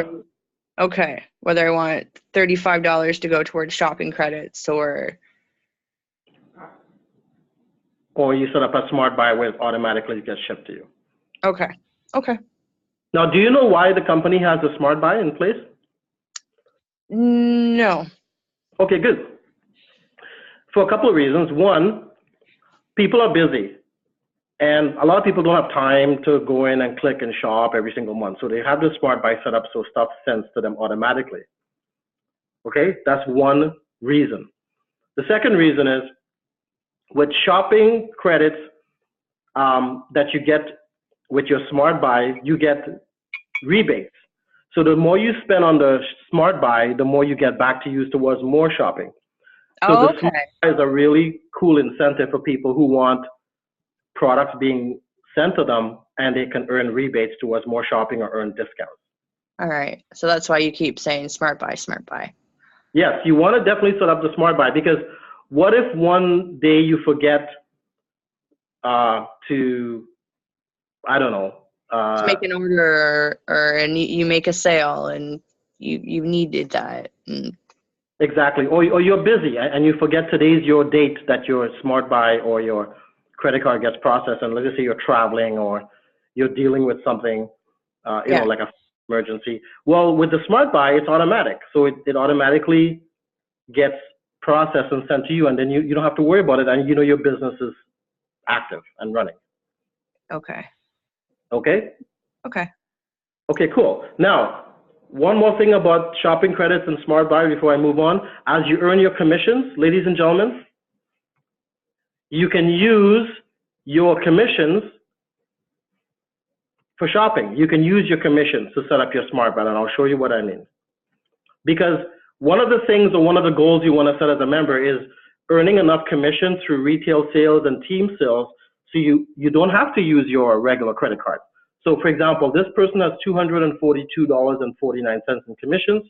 Whether I want $35 to go towards shopping credits, or you set up a smart buy where it automatically gets shipped to you. Okay. Now, do you know why the company has a smart buy in place? No. Okay, good. For a couple of reasons. One, people are busy, and a lot of people don't have time to go in and click and shop every single month. So they have the smart buy set up so stuff sends to them automatically. Okay, that's one reason. The second reason is, with shopping credits that you get with your smart buy, you get rebates. So the more you spend on the smart buy, the more you get back to use towards more shopping. So the smart buy is a really cool incentive for people who want products being sent to them, and they can earn rebates towards more shopping or earn discounts. All right. So that's why you keep saying smart buy. Yes, you want to definitely set up the smart buy, because what if one day you forget to, I don't know, To make an order, and you make a sale and you needed that. Exactly. Or you're busy and you forget today's your date that your smart buy or your credit card gets processed, and let's just say you're traveling or you're dealing with something, you know, like a emergency. Well, with the smart buy, it's automatic. So it automatically gets processed and sent to you, and then you don't have to worry about it, and you know your business is active and running. Okay. Okay? Okay. Okay, cool. Now, one more thing about shopping credits and Smart Buy before I move on. As you earn your commissions, ladies and gentlemen, you can use your commissions for shopping. You can use your commissions to set up your Smart Buy, and I'll show you what I mean. Because one of the things or one of the goals you want to set as a member is earning enough commission through retail sales and team sales so you don't have to use your regular credit card. So for example, this person has $242.49 in commissions,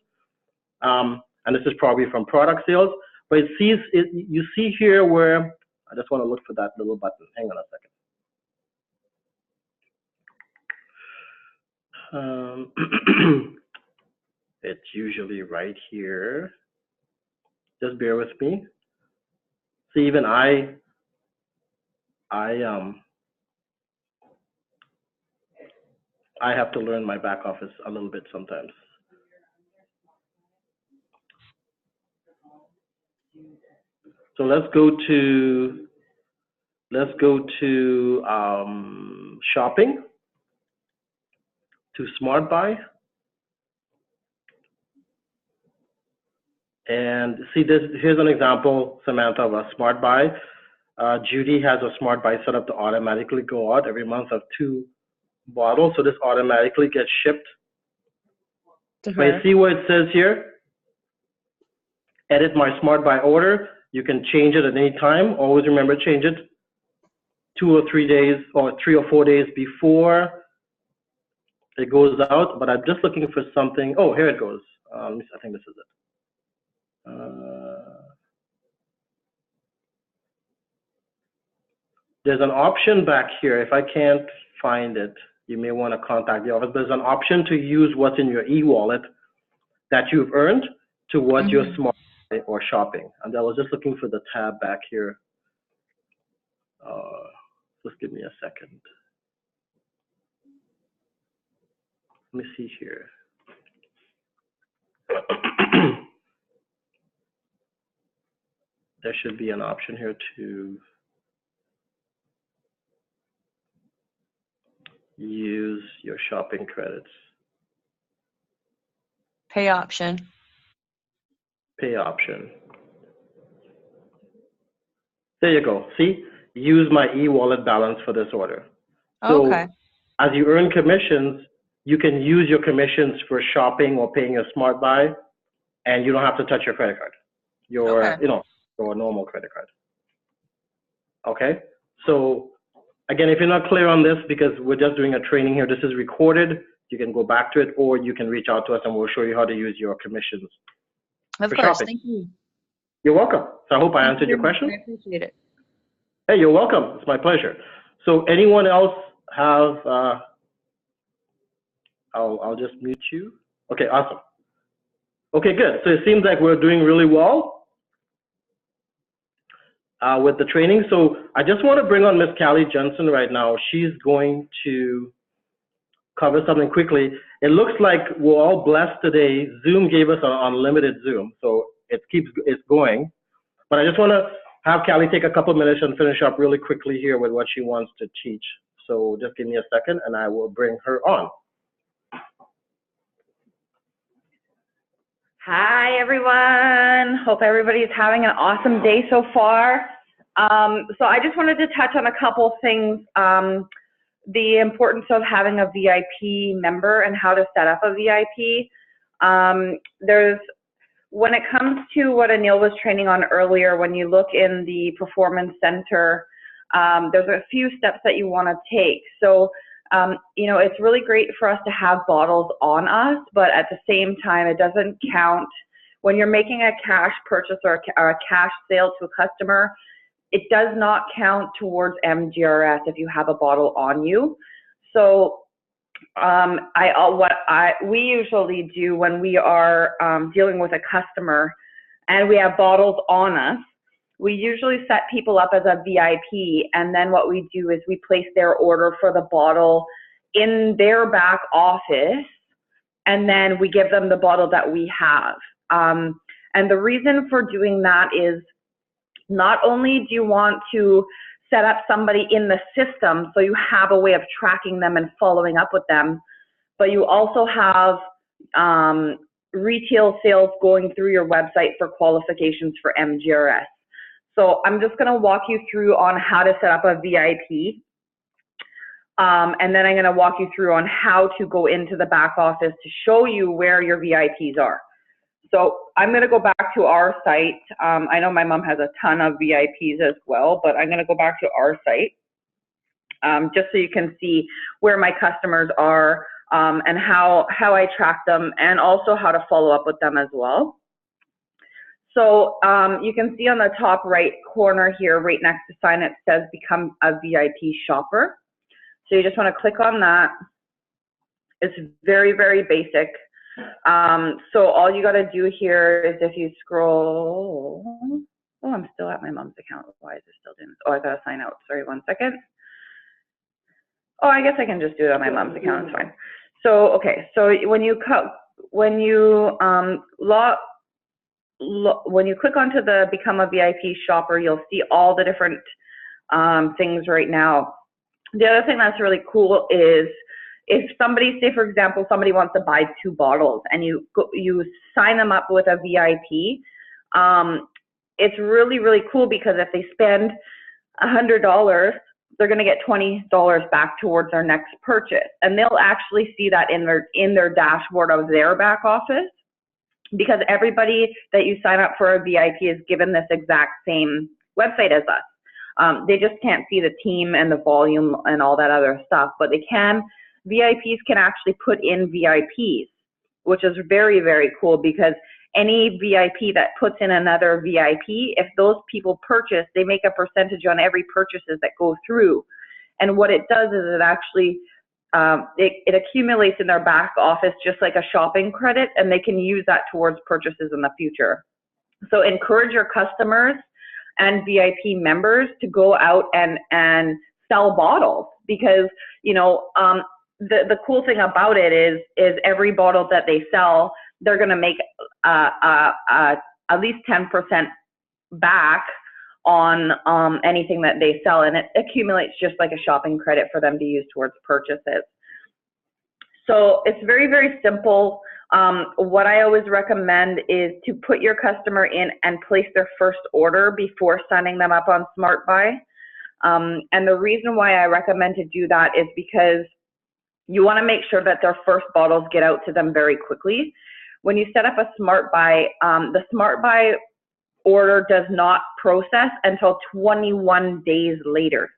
and this is probably from product sales, but you see here where, I just want to look for that little button. Hang on a second. It's usually right here. Just bear with me. See, even I have to learn my back office a little bit sometimes. So let's go to shopping, to Smart Buy. And see this, here's an example, Samantha, of a Smart Buy. Judy has a Smart Buy set up to automatically go out every month of 2 bottles. So this automatically gets shipped. But you see what it says here? Edit my Smart Buy order. You can change it at any time. Always remember, change it 2 or 3 days or 3 or 4 days before it goes out. But I'm just looking for something. Oh, here it goes. I think this is it. There's an option back here. If I can't find it, you may want to contact the office. There's an option to use what's in your e-wallet that you've earned towards your Smart Buy or shopping. And I was just looking for the tab back here. Just give me a second. Let me see here. There should be an option here to use your shopping credits. Pay option. Pay option. There you go. See, use my e-wallet balance for this order. So Okay. as you earn commissions, you can use your commissions for shopping or paying your Smart Buy, and you don't have to touch your credit card, your normal credit card. Okay. So again, if you're not clear on this, because we're just doing a training here, this is recorded. You can go back to it, or you can reach out to us, and we'll show you how to use your commissions. Of course. Thank you. You're welcome. So I hope I answered your question. I appreciate it. Hey, you're welcome. It's my pleasure. So anyone else have, I'll just mute you. Okay, awesome. Okay, good. So it seems like we're doing really well with the training. So I just want to bring on Miss Callie Jensen right now. She's going to cover something quickly. It looks like we're all blessed today. Zoom gave us an unlimited Zoom, so it's going. But I just want to have Callie take a couple minutes and finish up really quickly here with what she wants to teach. So just give me a second and I will bring her on. Hi, everyone. Hope everybody's having an awesome day so far. So I just wanted to touch on a couple things. The importance of having a VIP member and how to set up a VIP. When it comes to what Anil was training on earlier, when you look in the Performance Center, there's a few steps that you want to take. So, you know, it's really great for us to have bottles on us, but at the same time, it doesn't count. When you're making a cash purchase or a cash sale to a customer, it does not count towards MGRS if you have a bottle on you. So we usually do when we are dealing with a customer and we have bottles on us, we usually set people up as a VIP, and then what we do is we place their order for the bottle in their back office, and then we give them the bottle that we have. And the reason for doing that is not only do you want to set up somebody in the system so you have a way of tracking them and following up with them, but you also have retail sales going through your website for qualifications for MGRS. So I'm just going to walk you through on how to set up a VIP. And then I'm going to walk you through on how to go into the back office to show you where your VIPs are. So I'm going to go back to our site. I know my mom has a ton of VIPs as well, but I'm going to go back to our site just so you can see where my customers are and how I track them, and also how to follow up with them as well. So you can see on the top right corner here, right next to sign, it says become a VIP shopper. So you just want to click on that. It's very, very basic. So all you got to do here is, if you scroll, oh, I'm still at my mom's account. Why is it still doing this? Oh, I got to sign out. Sorry, 1 second. Oh, I guess I can just do it on my mom's account. It's fine. So, okay. So when you click onto the Become a VIP Shopper, you'll see all the different things right now. The other thing that's really cool is, if somebody, say for example, somebody wants to buy 2 bottles and you sign them up with a VIP, it's really, really cool, because if they spend $100, they're going to get $20 back towards their next purchase, and they'll actually see that in their dashboard of their back office, because everybody that you sign up for a VIP is given this exact same website as us. They just can't see the team and the volume and all that other stuff, but they can. VIPs can actually put in VIPs, which is very, very cool, because any VIP that puts in another VIP, if those people purchase, they make a percentage on every purchases that go through. And what it does is it actually, it accumulates in their back office just like a shopping credit, and they can use that towards purchases in the future. So encourage your customers and VIP members to go out and sell bottles, because, you know, the cool thing about it is every bottle that they sell, they're going to make at least 10% back on anything that they sell, and it accumulates just like a shopping credit for them to use towards purchases. So it's very, very simple. What I always recommend is to put your customer in and place their first order before signing them up on Smart Buy. And the reason why I recommend to do that is because you want to make sure that their first bottles get out to them very quickly. When you set up a Smart Buy, the Smart Buy order does not process until 21 days later.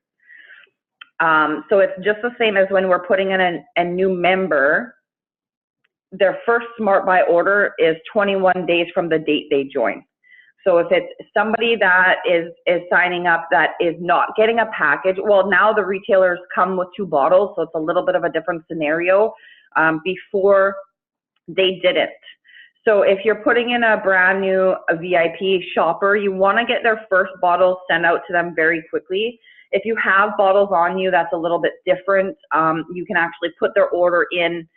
So it's just the same as when we're putting in a new member. Their first Smart Buy order is 21 days from the date they join. So if it's somebody that is signing up that is not getting a package, well, now the retailers come with 2 bottles, so it's a little bit of a different scenario. Before they didn't. So if you're putting in a brand new VIP shopper, you want to get their first bottle sent out to them very quickly. If you have bottles on you, that's a little bit different. You can actually put their order in,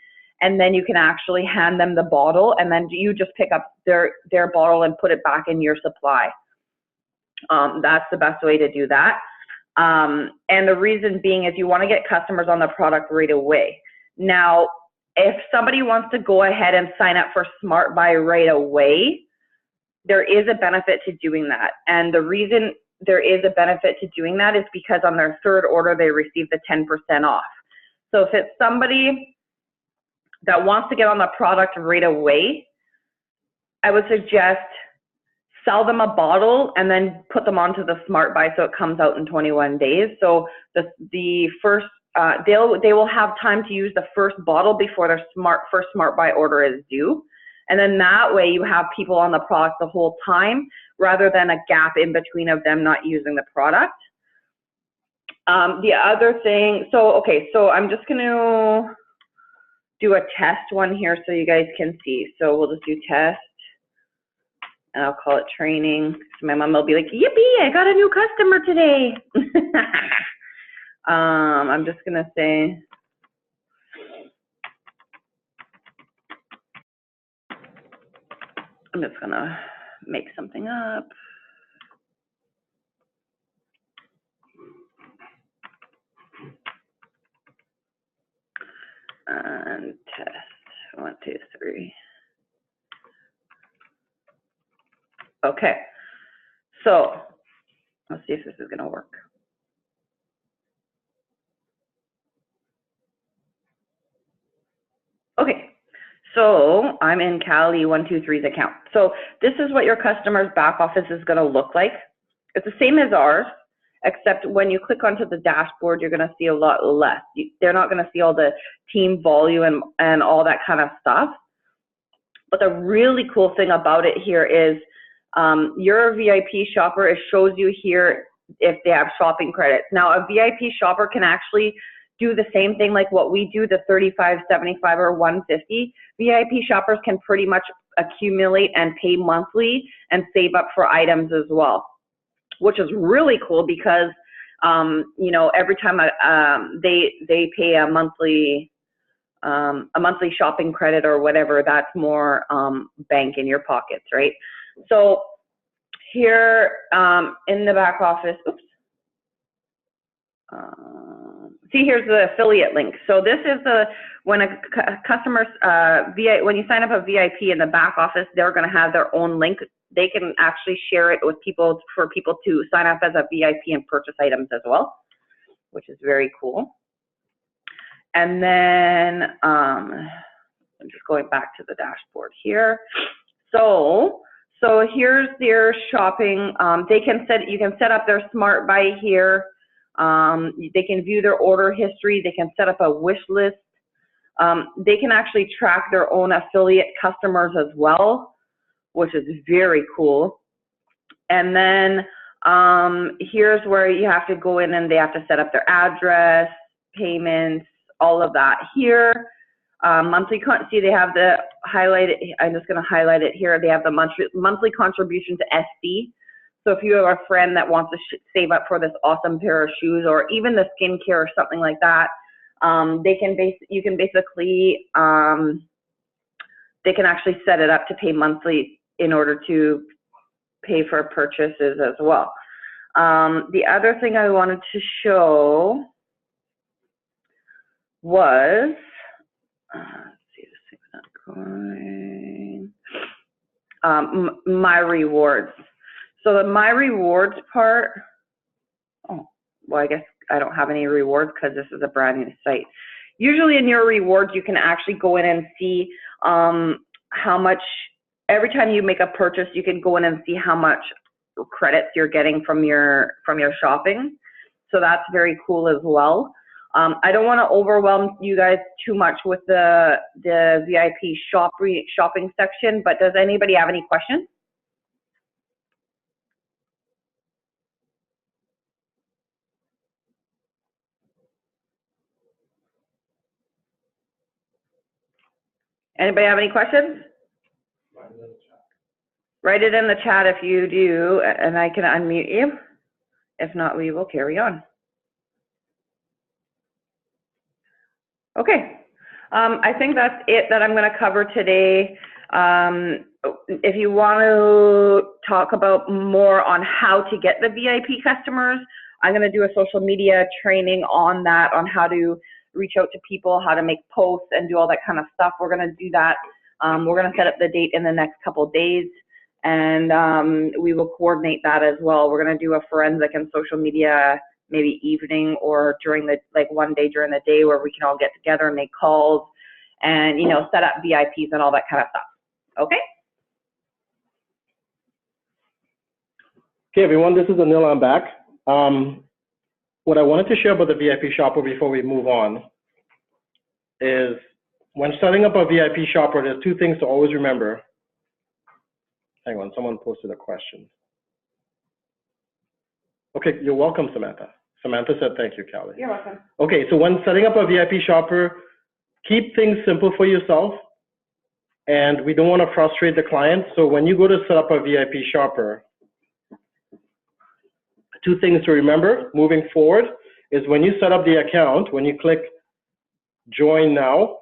and then you can actually hand them the bottle, and then you just pick up their bottle and put it back in your supply. That's the best way to do that. And the reason being is you want to get customers on the product right away. Now, if somebody wants to go ahead and sign up for Smart Buy right away, there is a benefit to doing that. And the reason there is a benefit to doing that is because on their 3rd order, they receive the 10% off. So if it's somebody that wants to get on the product right away, I would suggest sell them a bottle and then put them onto the Smart Buy so it comes out in 21 days. So the first, they will have time to use the first bottle before their first Smart Buy order is due. And then that way you have people on the product the whole time, rather than a gap in between of them not using the product. The other thing, so I'm just going to do a test one here so you guys can see. So we'll just do test, and I'll call it training. So my mom will be like, yippee, I got a new customer today. I'm just going to say, I'm just going to make something up. And test 1, 2, 3. Okay, so let's see if this is going to work. Okay, so I'm in Cali123's account. So this is what your customer's back office is going to look like. It's the same as ours, except when you click onto the dashboard, you're going to see a lot less. They're not going to see all the team volume and all that kind of stuff. But the really cool thing about it here is you're a VIP shopper. It shows you here if they have shopping credits. Now, a VIP shopper can actually do the same thing like what we do, the 35, 75, or 150. VIP shoppers can pretty much accumulate and pay monthly and save up for items as well, which is really cool because, you know, every time they pay a monthly shopping credit or whatever, that's more bank in your pockets, right? So here in the back office, oops. See, here's the affiliate link. So this is when a customer, when you sign up a VIP in the back office, they're going to have their own link. They can actually share it with people for people to sign up as a VIP and purchase items as well, which is very cool. And then I'm just going back to the dashboard here. So here's their shopping. You can set up their smart buy here. They can view their order history. They can set up a wish list. They can actually track their own affiliate customers as well, which is very cool. And then here's where you have to go in and they have to set up their address, payments, all of that here. Monthly, see they have the highlighted, I'm just going to highlight it here. They have the monthly contribution to SD. So if you have a friend that wants to save up for this awesome pair of shoes or even the skincare or something like that, they can actually set it up to pay monthly in order to pay for purchases as well. The other thing I wanted to show was, let's see, this thing's not going. My rewards. So the my rewards part, oh, well, I guess I don't have any rewards because this is a brand new site. Usually in your rewards, you can actually go in and see how much, every time you make a purchase, you can go in and see how much credits you're getting from your shopping. So that's very cool as well. I don't want to overwhelm you guys too much with the VIP shopping section, but does anybody have any questions? Anybody have any questions? Write it in the chat if you do, and I can unmute you. If not, we will carry on. Okay, I think that's it that I'm going to cover today. If you want to talk about more on how to get the VIP customers, I'm going to do a social media training on that, on how to reach out to people, how to make posts and do all that kind of stuff. We're going to do that. We're going to set up the date in the next couple of days, and we will coordinate that as well. We're going to do a forensic and social media maybe evening or during the, like one day during the day where we can all get together and make calls and, you know, set up VIPs and all that kind of stuff. Okay? Okay, everyone, this is Anil. I'm back. What I wanted to share about the VIP shopper before we move on is when setting up a VIP shopper, there's two things to always remember. Hang on, someone posted a question. Okay, you're welcome, Samantha. Samantha said thank you, Callie. You're welcome. Okay, so when setting up a VIP shopper, keep things simple for yourself, and we don't want to frustrate the client. So when you go to set up a VIP shopper, two things to remember moving forward is when you set up the account, when you click join now,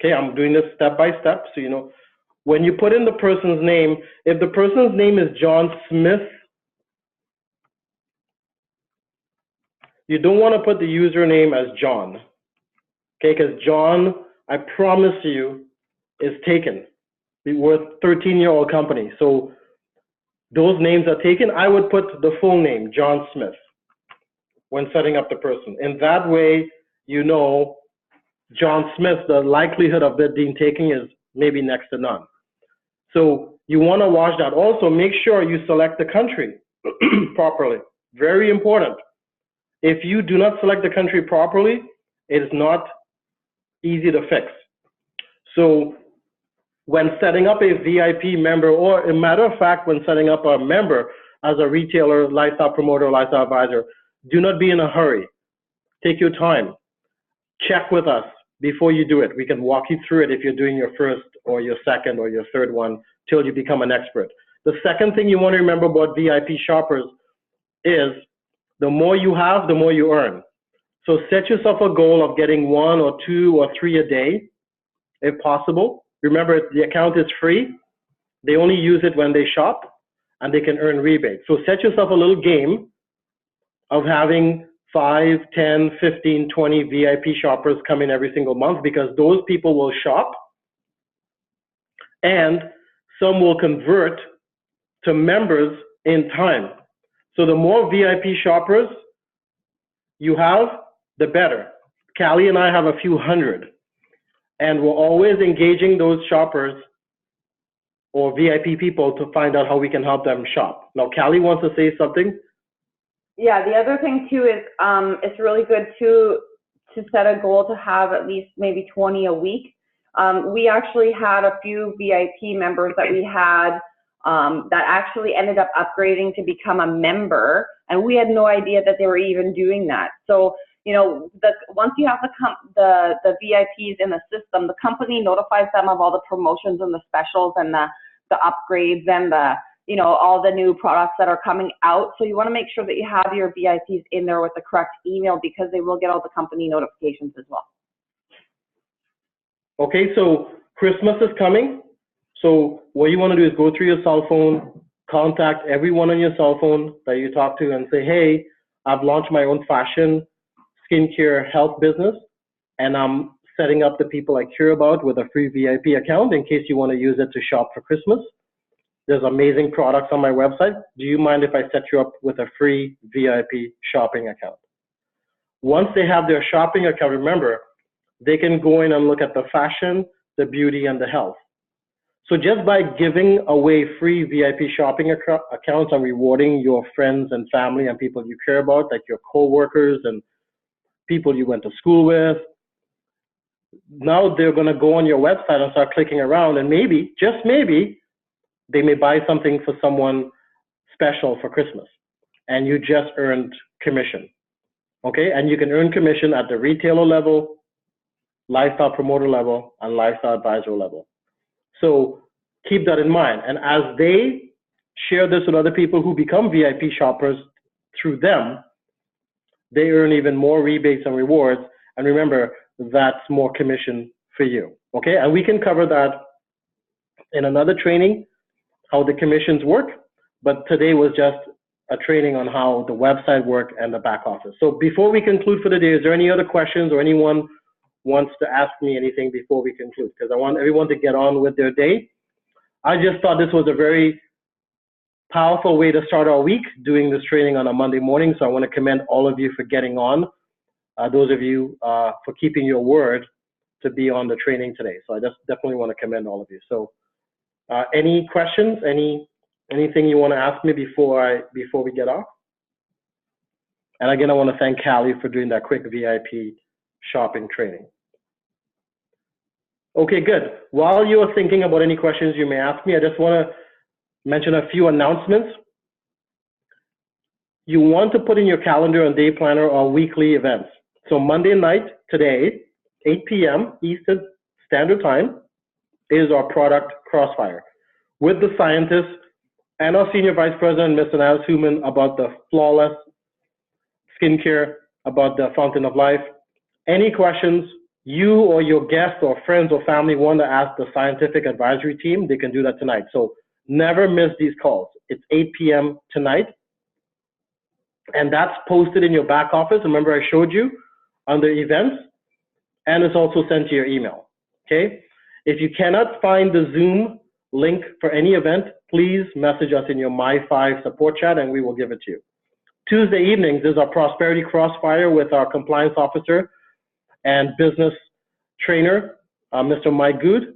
okay, I'm doing this step by step, so you know, when you put in the person's name, if the person's name is John Smith, you don't want to put the username as John, okay? Because John, I promise you, is taken. We're a 13-year-old company, so those names are taken. I would put the full name, John Smith, when setting up the person. In that way, you know, John Smith, the likelihood of that being taken is maybe next to none. So you want to watch that. Also, make sure you select the country properly. Very important. If you do not select the country properly, it is not easy to fix. So when setting up a VIP member, or a matter of fact, when setting up a member as a retailer, lifestyle promoter, lifestyle advisor, do not be in a hurry. Take your time. Check with us before you do it. We can walk you through it if you're doing your first or your second or your third one till you become an expert. The second thing you want to remember about VIP shoppers is the more you have, the more you earn. So set yourself a goal of getting 1 or 2 or 3 a day, if possible. Remember, the account is free. They only use it when they shop, and they can earn rebates. So set yourself a little game of having 5, 10, 15, 20 VIP shoppers come in every single month, because those people will shop, and some will convert to members in time. So the more VIP shoppers you have, the better. Callie and I have a few hundred, and we're always engaging those shoppers or VIP people to find out how we can help them shop. Now, Callie wants to say something. Yeah, the other thing too is it's really good to set a goal to have at least maybe 20 a week. We actually had a few VIP members that we had that actually ended up upgrading to become a member, and we had no idea that they were even doing that. So, you know, once you have the VIPs in the system, the company notifies them of all the promotions and the specials and the upgrades and the, you know, all the new products that are coming out. So you want to make sure that you have your VIPs in there with the correct email, because they will get all the company notifications as well. Okay, so Christmas is coming. So what you want to do is go through your cell phone, contact everyone on your cell phone that you talk to and say, hey, I've launched my own fashion, skincare, health business, and I'm setting up the people I care about with a free VIP account in case you want to use it to shop for Christmas. There's amazing products on my website. Do you mind if I set you up with a free VIP shopping account? Once they have their shopping account, remember, they can go in and look at the fashion, the beauty, and the health. So just by giving away free VIP shopping accounts and rewarding your friends and family and people you care about, like your coworkers and people you went to school with, now they're going to go on your website and start clicking around, and maybe, just maybe, they may buy something for someone special for Christmas, and you just earned commission, okay? And you can earn commission at the retailer level, lifestyle promoter level, and lifestyle advisor level. So keep that in mind. And as they share this with other people who become VIP shoppers through them, they earn even more rebates and rewards. And remember, that's more commission for you, okay? And we can cover that in another training, how the commissions work, but today was just a training on how the website work and the back office. So before we conclude for the day, is there any other questions or anyone wants to ask me anything before we conclude? Because I want everyone to get on with their day. I just thought this was a very powerful way to start our week, doing this training on a Monday morning. So I want to commend all of you for getting on, those of you for keeping your word to be on the training today. So I just definitely want to commend all of you. So any questions, anything you want to ask me before we get off? And again, I want to thank Callie for doing that quick VIP shopping training. Okay, good. While you're thinking about any questions you may ask me, I just want to mention a few announcements. You want to put in your calendar and day planner our weekly events. So Monday night, today, 8 p.m. Eastern Standard Time, is our product Crossfire with the scientists and our Senior Vice President, Mr. Niles Human, about the flawless skincare, about the fountain of life. Any questions, you or your guests or friends or family want to ask the scientific advisory team, they can do that tonight. So never miss these calls. It's 8 p.m. tonight, and that's posted in your back office. Remember I showed you under events, and it's also sent to your email, okay? If you cannot find the Zoom link for any event, please message us in your My5 support chat and we will give it to you. Tuesday evenings is our Prosperity Crossfire with our compliance officer and business trainer, Mr. Mike Good.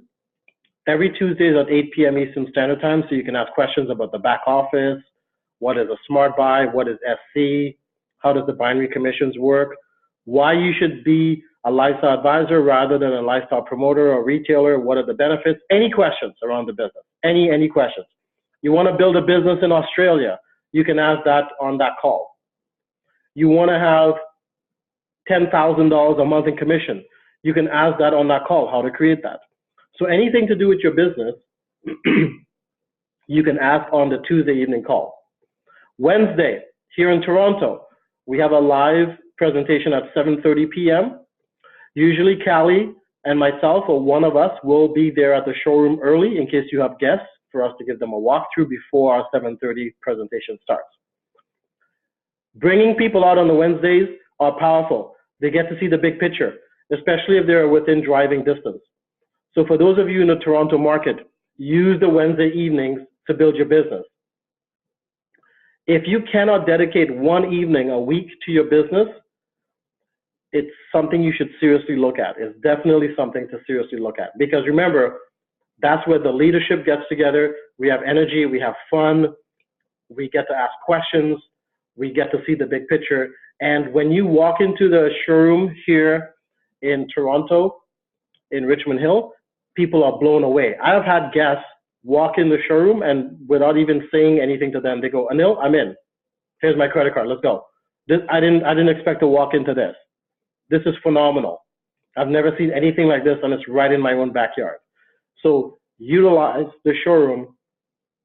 Every Tuesday is at 8 p.m. Eastern Standard Time, so you can ask questions about the back office, what is a smart buy, what is SC, how does the binary commissions work, why you should be a lifestyle advisor rather than a lifestyle promoter or retailer, what are the benefits, any questions around the business, any questions. You want to build a business in Australia, you can ask that on that call. You want to have $10,000 a month in commission, you can ask that on that call, how to create that. So anything to do with your business, you can ask on the Tuesday evening call. Wednesday, here in Toronto, we have a live presentation at 7:30 p.m. Usually Callie and myself or one of us will be there at the showroom early in case you have guests for us to give them a walkthrough before our 7:30 presentation starts. Bringing people out on the Wednesdays are powerful. They get to see the big picture, especially if they're within driving distance. So for those of you in the Toronto market, use the Wednesday evenings to build your business. If you cannot dedicate one evening a week to your business, it's something you should seriously look at. It's definitely something to seriously look at. Because remember, that's where the leadership gets together. We have energy, we have fun, we get to ask questions, we get to see the big picture. And when you walk into the showroom here in Toronto, in Richmond Hill, people are blown away. I've had guests walk in the showroom and without even saying anything to them, they go, Anil, I'm in. Here's my credit card, let's go. I didn't expect to walk into this. This is phenomenal. I've never seen anything like this and it's right in my own backyard. So utilize the showroom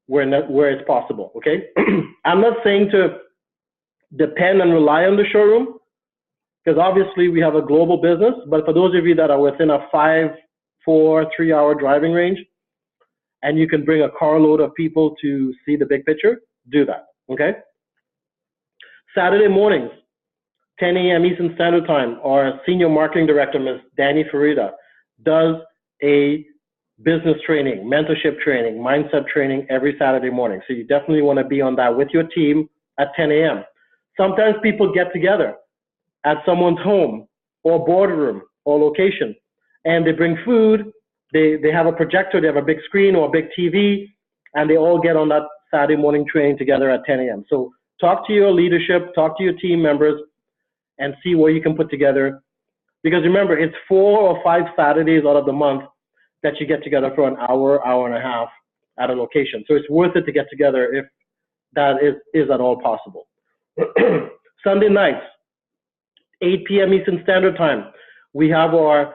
where it's possible, okay? I'm not saying to depend and rely on the showroom because obviously we have a global business, but for those of you that are within a 3-hour driving range, and you can bring a carload of people to see the big picture, do that, okay? Saturday mornings, 10 a.m. Eastern Standard Time, our Senior Marketing Director, Ms. Danny Farida, does a business training, mentorship training, mindset training every Saturday morning. So you definitely want to be on that with your team at 10 a.m. Sometimes people get together at someone's home or boardroom or location, and they bring food, they have a projector, they have a big screen or a big TV, and they all get on that Saturday morning training together at 10 a.m. So talk to your leadership, talk to your team members, and see what you can put together. Because remember, it's 4 or 5 Saturdays out of the month that you get together for an hour, hour and a half at a location. So it's worth it to get together if that is at all possible. Sunday nights, 8 p.m. Eastern Standard Time, we have our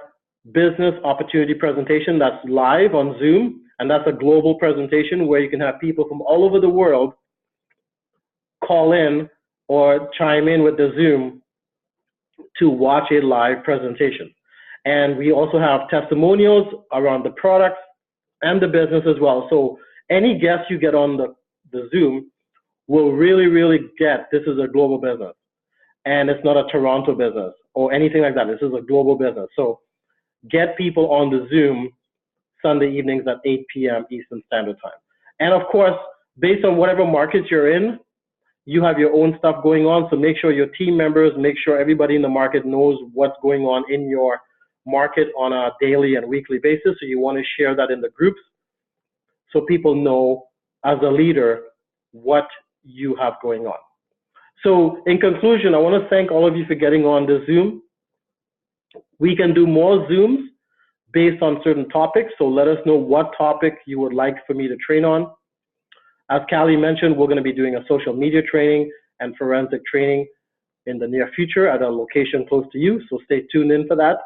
business opportunity presentation that's live on Zoom, and that's a global presentation where you can have people from all over the world call in or chime in with the Zoom to watch a live presentation. And we also have testimonials around the products and the business as well. So any guest you get on the Zoom will really get this is a global business. And it's not a Toronto business or anything like that. This is a global business. So get people on the Zoom Sunday evenings at 8 p.m. Eastern Standard Time. And of course, based on whatever markets you're in, you have your own stuff going on. So make sure your team members, make sure everybody in the market knows what's going on in your market on a daily and weekly basis. So you want to share that in the groups so people know as a leader what you have going on. So in conclusion, I want to thank all of you for getting on the Zoom. We can do more Zooms based on certain topics. So let us know what topic you would like for me to train on. As Callie mentioned, we're going to be doing a social media training and forensic training in the near future at a location close to you. So stay tuned in for that.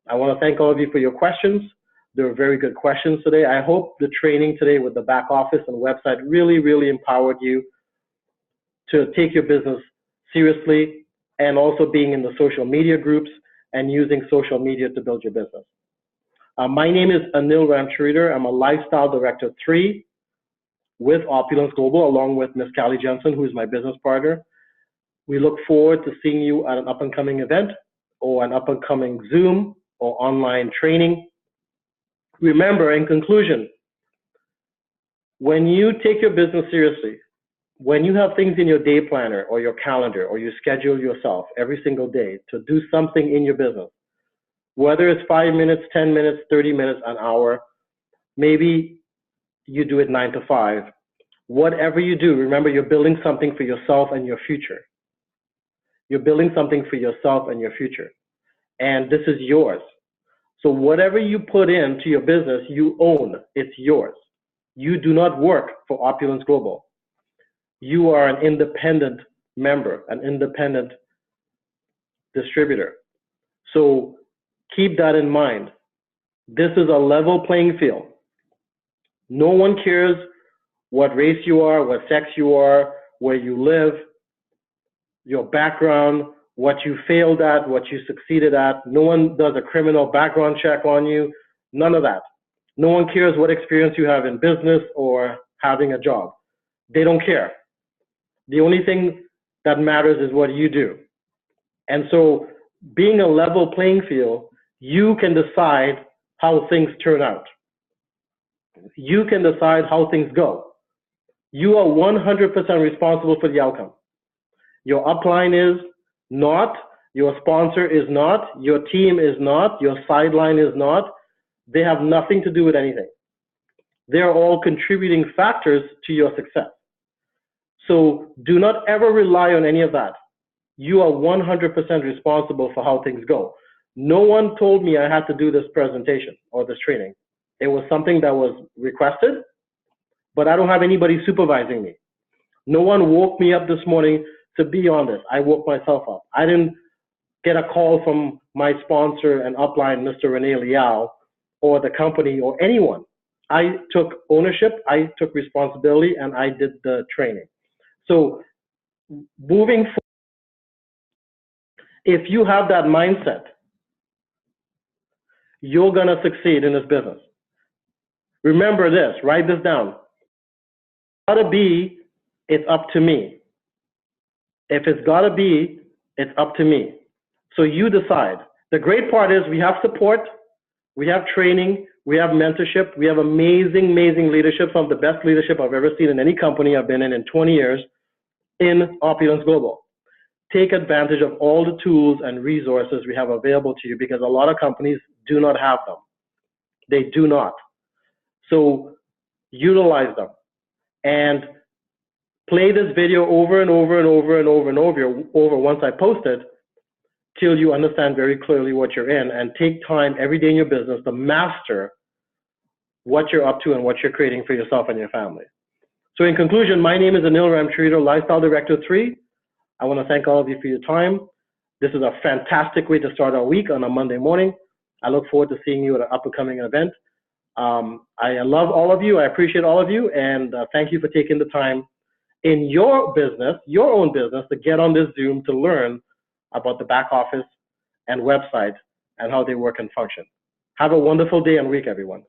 I want to thank all of you for your questions. They were very good questions today. I hope the training today with the back office and website really empowered you to take your business seriously, and also being in the social media groups and using social media to build your business. My name is Anil Ramchariter. I'm a Lifestyle Director 3 with Opulence Global, along with Ms. Callie Jensen, who is my business partner. We look forward to seeing you at an up-and-coming event or an up-and-coming Zoom or online training. Remember, in conclusion, when you take your business seriously, when you have things in your day planner or your calendar, or you schedule yourself every single day to do something in your business, whether it's 5 minutes, 10 minutes, 30 minutes, an hour, maybe you do it 9 to 5. Whatever you do, remember you're building something for yourself and your future. You're building something for yourself and your future. And this is yours. So whatever you put into your business, you own. It's yours. You do not work for Opulence Global. You are an independent member, an independent distributor. So keep that in mind. This is a level playing field. No one cares what race you are, what sex you are, where you live, your background, what you failed at, what you succeeded at. No one does a criminal background check on you. None of that. No one cares what experience you have in business or having a job. They don't care. The only thing that matters is what you do. And so being a level playing field, you can decide how things turn out. You can decide how things go. You are 100% responsible for the outcome. Your upline is not, your sponsor is not, your team is not, your sideline is not. They have nothing to do with anything. They're all contributing factors to your success. So do not ever rely on any of that. You are 100% responsible for how things go. No one told me I had to do this presentation or this training. It was something that was requested, but I don't have anybody supervising me. No one woke me up this morning to be on this. I woke myself up. I didn't get a call from my sponsor and upline, Mr. Rene Liao, or the company or anyone. I took ownership, I took responsibility, and I did the training. So moving forward, if you have that mindset, you're going to succeed in this business. Remember this, write this down. Gotta be, it's up to me. If it's gotta be, it's up to me. So you decide. The great part is we have support, we have training, we have mentorship, we have amazing, amazing leadership, some of the best leadership I've ever seen in any company I've been in 20 years in Opulence Global. Take advantage of all the tools and resources we have available to you, because a lot of companies do not have them. They do not. So utilize them and play this video over and over and over and over and over once I post it, till you understand very clearly what you're in, and take time every day in your business to master what you're up to and what you're creating for yourself and your family. So in conclusion, my name is Anil Ramchariter, Lifestyle Director 3. I want to thank all of you for your time. This is a fantastic way to start our week on a Monday morning. I look forward to seeing you at an up-and-coming event. I love all of you. I appreciate all of you. And thank you for taking the time in your business, your own business, to get on this Zoom to learn about the back office and website and how they work and function. Have a wonderful day and week, everyone.